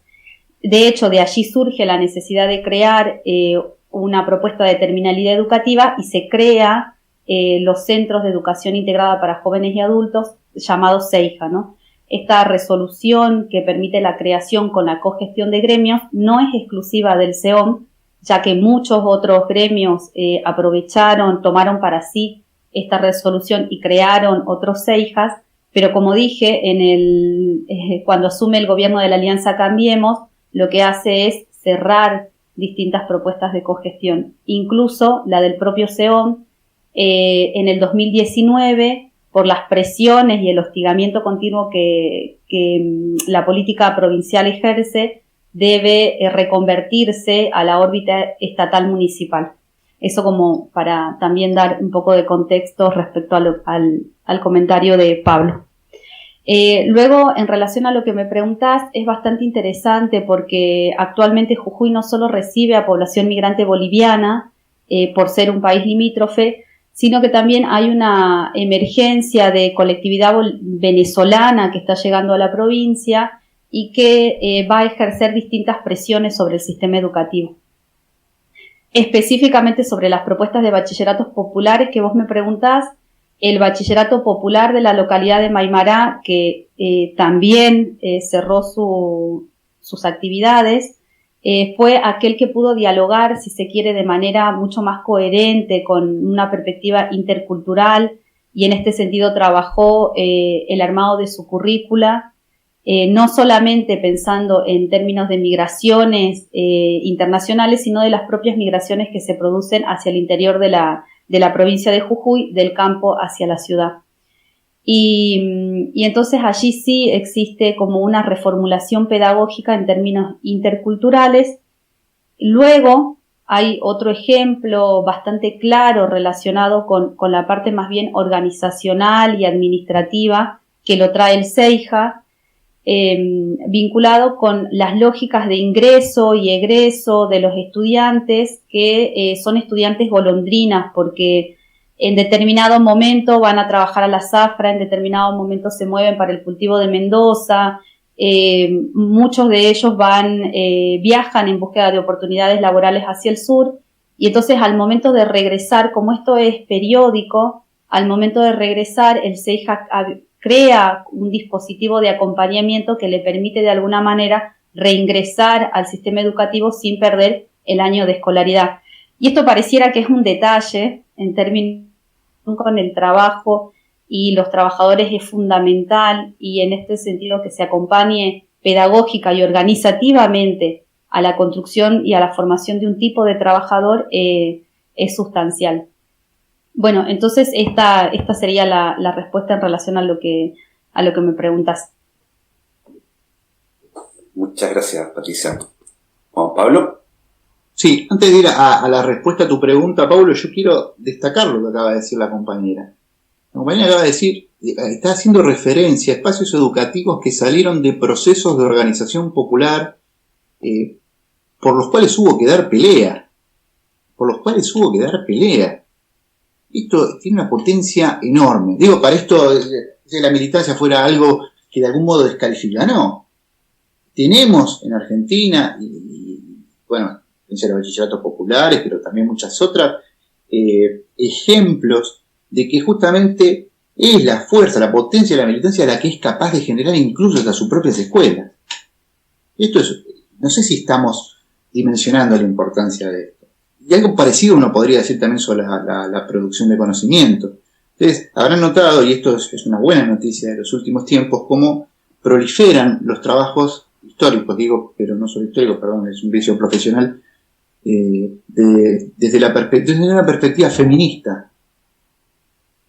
De hecho, de allí surge la necesidad de crear una propuesta de terminalidad educativa y se crea los Centros de Educación Integrada para Jóvenes y Adultos, llamados CEIJA, ¿no? Esta resolución que permite la creación con la cogestión de gremios no es exclusiva del SEOM, ya que muchos otros gremios tomaron para sí esta resolución y crearon otros CEIJAs, pero como dije, cuando asume el gobierno de la Alianza Cambiemos, lo que hace es cerrar distintas propuestas de cogestión, incluso la del propio SEOM. En el 2019, por las presiones y el hostigamiento continuo que la política provincial ejerce, debe reconvertirse a la órbita estatal municipal. Eso como para también dar un poco de contexto respecto al comentario de Pablo. Luego, en relación a lo que me preguntás, es bastante interesante porque actualmente Jujuy no solo recibe a población migrante boliviana por ser un país limítrofe, sino que también hay una emergencia de colectividad venezolana que está llegando a la provincia y que va a ejercer distintas presiones sobre el sistema educativo. específicamente sobre las propuestas de bachilleratos populares que vos me preguntás, el bachillerato popular de la localidad de Maimará, que también cerró sus actividades, fue aquel que pudo dialogar, si se quiere, de manera mucho más coherente, con una perspectiva intercultural, y en este sentido trabajó el armado de su currícula, no solamente pensando en términos de migraciones internacionales, sino de las propias migraciones que se producen hacia el interior de la provincia de Jujuy, del campo hacia la ciudad. Y entonces allí sí existe como una reformulación pedagógica en términos interculturales. Luego hay otro ejemplo bastante claro relacionado con la parte más bien organizacional y administrativa, que lo trae el CEIJA, vinculado con las lógicas de ingreso y egreso de los estudiantes, que son estudiantes golondrinas, porque en determinado momento van a trabajar a la zafra, en determinado momento se mueven para el cultivo de Mendoza, muchos de ellos viajan en búsqueda de oportunidades laborales hacia el sur, y entonces al momento de regresar, como esto es periódico, al momento de regresar el CEIJA crea un dispositivo de acompañamiento que le permite de alguna manera reingresar al sistema educativo sin perder el año de escolaridad. Y esto pareciera que es un detalle en términos con el trabajo y los trabajadores es fundamental, y en este sentido que se acompañe pedagógica y organizativamente a la construcción y a la formación de un tipo de trabajador es sustancial. Bueno, entonces esta sería la respuesta en relación a lo que me preguntas. Muchas gracias, Patricia. Juan Pablo. Sí, antes de ir a la respuesta a tu pregunta, Pablo, yo quiero destacar lo que acaba de decir la compañera. La compañera acaba de decir, está haciendo referencia a espacios educativos que salieron de procesos de organización popular por los cuales hubo que dar pelea. Esto tiene una potencia enorme. Digo, para esto, si la militancia fuera algo que de algún modo descalifica, no. Tenemos en Argentina, bueno, pensé los bachilleratos populares, pero también muchas otras, ejemplos de que justamente es la fuerza, la potencia de la militancia la que es capaz de generar incluso hasta sus propias escuelas. Esto es, no sé si estamos dimensionando la importancia de esto. Y algo parecido uno podría decir también sobre la producción de conocimiento. Ustedes habrán notado, y esto es una buena noticia de los últimos tiempos, cómo proliferan los trabajos históricos, digo, pero no solo históricos, perdón, es un vicio profesional, desde una perspectiva feminista.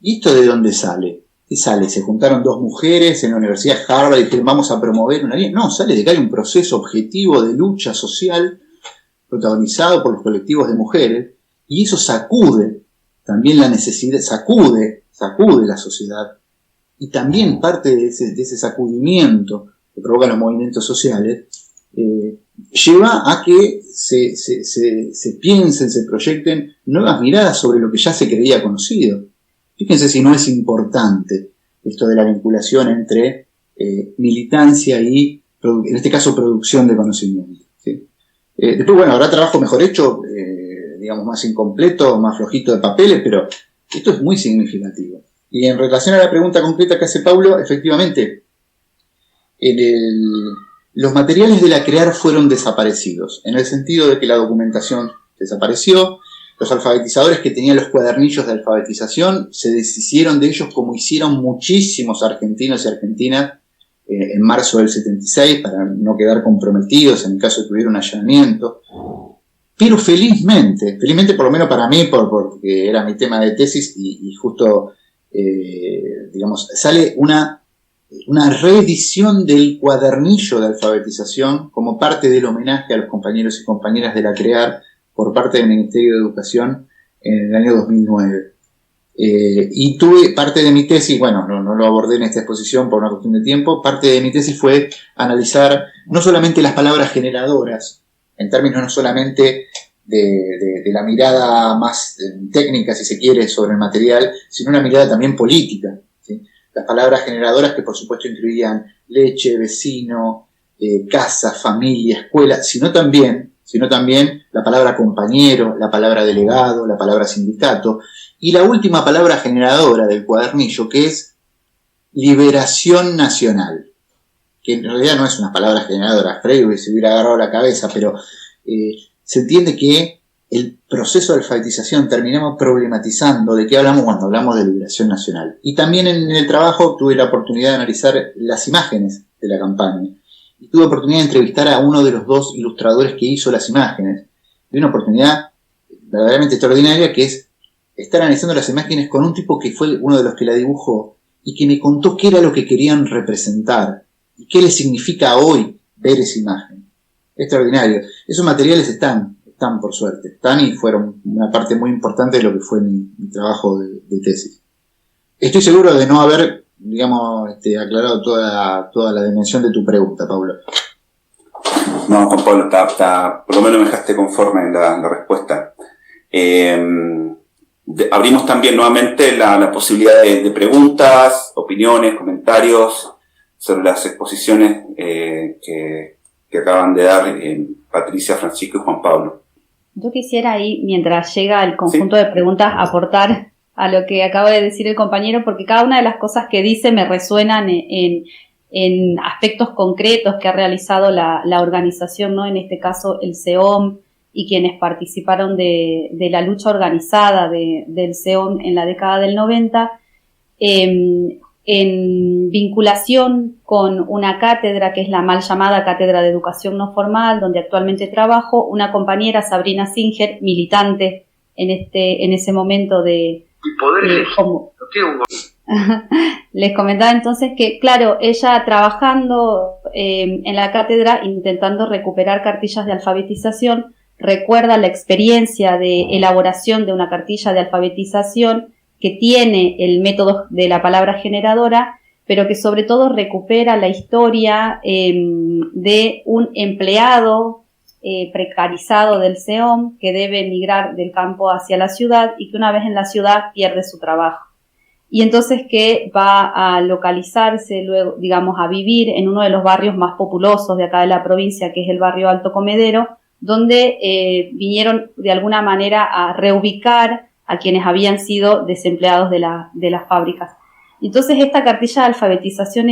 ¿Y esto de dónde sale? ¿Qué sale? ¿Se juntaron dos mujeres en la Universidad de Harvard y dijeron vamos a promover una línea? No, sale de que hay un proceso objetivo de lucha social protagonizado por los colectivos de mujeres, y eso sacude también la necesidad, sacude la sociedad, y también parte de ese sacudimiento que provocan los movimientos sociales lleva a que se piensen, se proyecten nuevas miradas sobre lo que ya se creía conocido. Fíjense si no es importante esto de la vinculación entre militancia y, en este caso, producción de conocimiento, ¿sí? Después, bueno, habrá trabajo mejor hecho, digamos, más incompleto, más flojito de papeles, pero esto es muy significativo. Y en relación a la pregunta concreta que hace Paulo, efectivamente, los materiales de la CREAR fueron desaparecidos, en el sentido de que la documentación desapareció, los alfabetizadores que tenían los cuadernillos de alfabetización se deshicieron de ellos, como hicieron muchísimos argentinos y argentinas en marzo del 76, para no quedar comprometidos en el caso de que hubiera un allanamiento. Pero felizmente por lo menos para mí, porque era mi tema de tesis, y justo, digamos, sale una reedición del cuadernillo de alfabetización como parte del homenaje a los compañeros y compañeras de la CREAR por parte del Ministerio de Educación en el año 2009. Y tuve parte de mi tesis, bueno, no lo abordé en esta exposición por una cuestión de tiempo, parte de mi tesis fue analizar no solamente las palabras generadoras, en términos no solamente de la mirada más técnica, si se quiere, sobre el material, sino una mirada también política, ¿sí? Las palabras generadoras que por supuesto incluían leche, vecino, casa, familia, escuela, sino también sino también la palabra compañero, la palabra delegado, la palabra sindicato, y la última palabra generadora del cuadernillo, que es liberación nacional, que en realidad no es una palabra generadora. Freire se hubiera agarrado la cabeza, pero se entiende que el proceso de alfabetización terminamos problematizando de qué hablamos cuando hablamos de liberación nacional. Y también en el trabajo tuve la oportunidad de analizar las imágenes de la campaña. Y tuve oportunidad de entrevistar a uno de los dos ilustradores que hizo las imágenes. Y una oportunidad verdaderamente extraordinaria, que es estar analizando las imágenes con un tipo que fue uno de los que la dibujó y que me contó qué era lo que querían representar y qué le significa hoy ver esa imagen. Extraordinario. Esos materiales están por suerte, están y fueron una parte muy importante de lo que fue mi trabajo de tesis. Estoy seguro de no haber, digamos, aclarado toda la dimensión de tu pregunta, Pablo. No, Juan Pablo, por lo menos me dejaste conforme en la respuesta. Abrimos también nuevamente la posibilidad de preguntas, opiniones, comentarios sobre las exposiciones que acaban de dar Patricia, Francisco y Juan Pablo. Yo quisiera ahí, mientras llega el conjunto de preguntas, aportar a lo que acaba de decir el compañero, porque cada una de las cosas que dice me resuenan en aspectos concretos que ha realizado la organización, ¿no? En este caso el SEOM y quienes participaron de la lucha organizada del SEOM en la década del 90, en vinculación con una cátedra que es la mal llamada Cátedra de Educación No Formal, donde actualmente trabajo, una compañera, Sabrina Singer, militante en ese momento les comentaba entonces que, claro, ella trabajando en la cátedra, intentando recuperar cartillas de alfabetización, recuerda la experiencia de elaboración de una cartilla de alfabetización que tiene el método de la palabra generadora, pero que sobre todo recupera la historia de un empleado precarizado del SEOM que debe emigrar del campo hacia la ciudad y que una vez en la ciudad pierde su trabajo. Y entonces que va a localizarse luego, digamos, a vivir en uno de los barrios más populosos de acá de la provincia, que es el barrio Alto Comedero, donde vinieron de alguna manera a reubicar a quienes habían sido desempleados de las fábricas. Entonces esta cartilla de alfabetización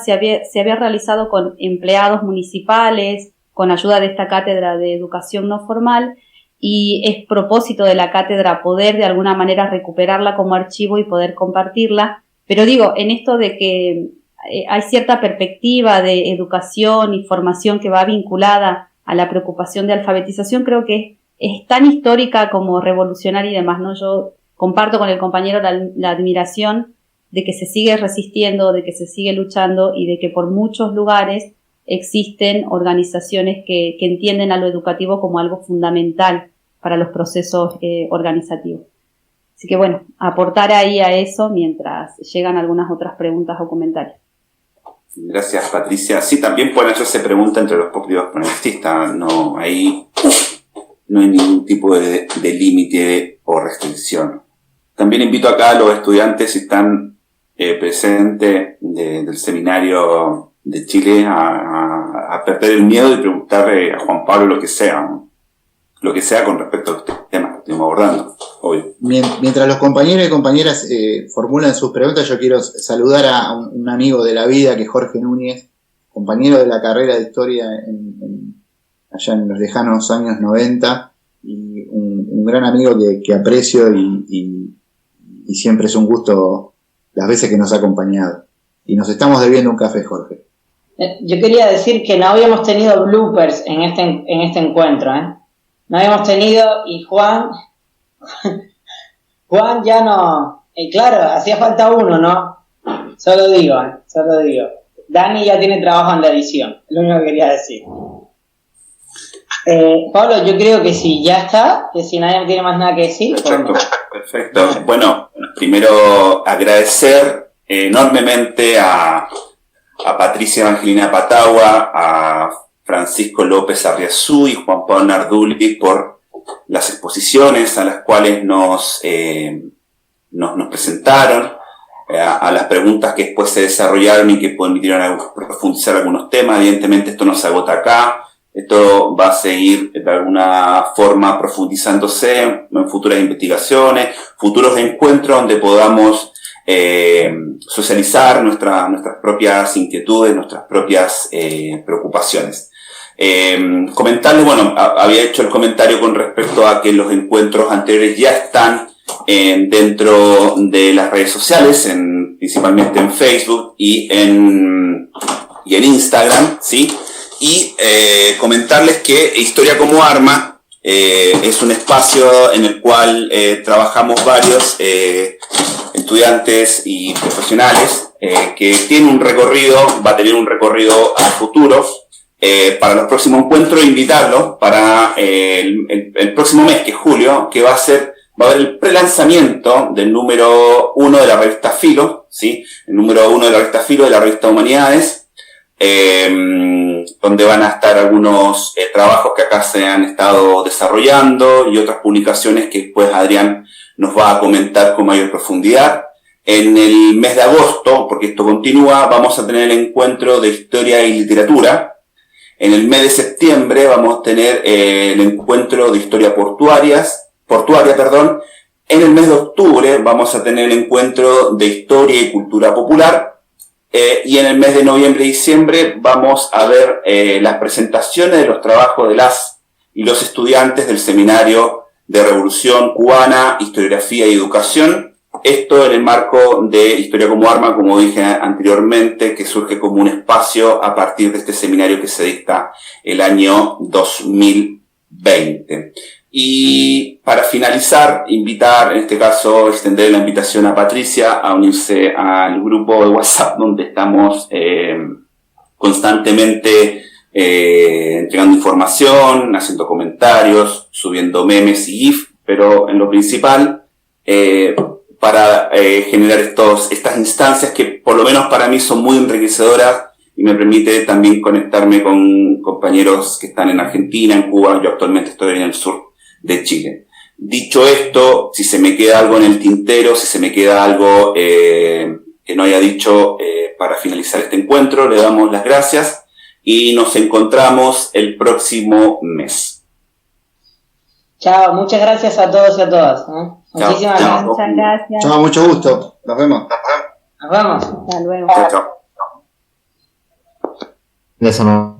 se había realizado con empleados municipales, con ayuda de esta cátedra de educación no formal, y es propósito de la cátedra poder de alguna manera recuperarla como archivo y poder compartirla. Pero digo, en esto de que hay cierta perspectiva de educación y formación que va vinculada a la preocupación de alfabetización, creo que es tan histórica como revolucionaria y demás, ¿no? Yo comparto con el compañero la admiración de que se sigue resistiendo, de que se sigue luchando y de que por muchos lugares existen organizaciones que entienden a lo educativo como algo fundamental para los procesos organizativos. Así que bueno, aportar ahí a eso mientras llegan algunas otras preguntas o comentarios. Gracias, Patricia. Sí, también pueden hacerse preguntas entre los propios ponetistas. No, ahí no hay ningún tipo de límite o restricción. También invito acá a los estudiantes, si están presentes del seminario de Chile, a perder el miedo y preguntarle a Juan Pablo lo que sea, ¿no? Lo que sea con respecto a estos temas que estamos abordando, obvio. Mientras los compañeros y compañeras formulan sus preguntas, yo quiero saludar a un amigo de la vida, que es Jorge Núñez, compañero de la carrera de Historia allá en los lejanos años 90, y un gran amigo que aprecio y siempre es un gusto las veces que nos ha acompañado. Y nos estamos debiendo un café, Jorge. Yo quería decir que no habíamos tenido bloopers en este encuentro, ¿eh? No habíamos tenido, y Juan ya no, claro, hacía falta uno, ¿no? Solo digo. Dani ya tiene trabajo en la edición, es lo único que quería decir. Pablo, yo creo que sí, ya está, que si nadie tiene más nada que decir. Perfecto. Bueno, primero agradecer enormemente a Patricia Evangelina Patagua, a Francisco López Arriazú y Juan Pablo Narduli por las exposiciones a las cuales nos presentaron, a las preguntas que después se desarrollaron y que permitieron profundizar algunos temas. Evidentemente esto no se agota acá, Esto va a seguir de alguna forma profundizándose en futuras investigaciones, futuros encuentros donde podamos socializar nuestras propias inquietudes, nuestras propias preocupaciones. Comentarles, bueno, había hecho el comentario con respecto a que los encuentros anteriores ya están dentro de las redes sociales, principalmente en Facebook y en Instagram, ¿sí? Y comentarles que Historia como Arma es un espacio en el cual trabajamos varios estudiantes y profesionales que tiene un recorrido, va a tener un recorrido a futuro. Para los próximos encuentros, invitarlos para el próximo mes, que es julio, que va a haber el prelanzamiento del número 1 de la revista Filo, ¿sí? El número 1 de la revista Filo de la revista Humanidades, donde van a estar algunos trabajos que acá se han estado desarrollando y otras publicaciones que después Adrián nos va a comentar con mayor profundidad. En el mes de agosto, porque esto continúa, vamos a tener el encuentro de Historia y Literatura. En el mes de septiembre vamos a tener el encuentro de Historia portuaria. En el mes de octubre vamos a tener el encuentro de Historia y Cultura Popular. Y en el mes de noviembre y diciembre vamos a ver las presentaciones de los trabajos de las y los estudiantes del Seminario de Revolución Cubana, Historiografía y Educación. Esto en el marco de Historia como Arma, como dije anteriormente, que surge como un espacio a partir de este seminario que se dicta el año 2020. Y para finalizar, invitar, en este caso, extender la invitación a Patricia a unirse al grupo de WhatsApp donde estamos constantemente entregando información, haciendo comentarios, subiendo memes y GIF, pero en lo principal, para generar estas instancias que por lo menos para mí son muy enriquecedoras y me permite también conectarme con compañeros que están en Argentina, en Cuba. Yo actualmente estoy en el sur de Chile. Dicho esto, si se me queda algo en el tintero, si se me queda algo que no haya dicho para finalizar este encuentro, le damos las gracias y nos encontramos el próximo mes. Chao, muchas gracias a todos y a todas. Muchísimas gracias. Muchas gracias. Chao, mucho gusto. Nos vemos. Nos vemos. Hasta luego. Chao, chao. Eso no.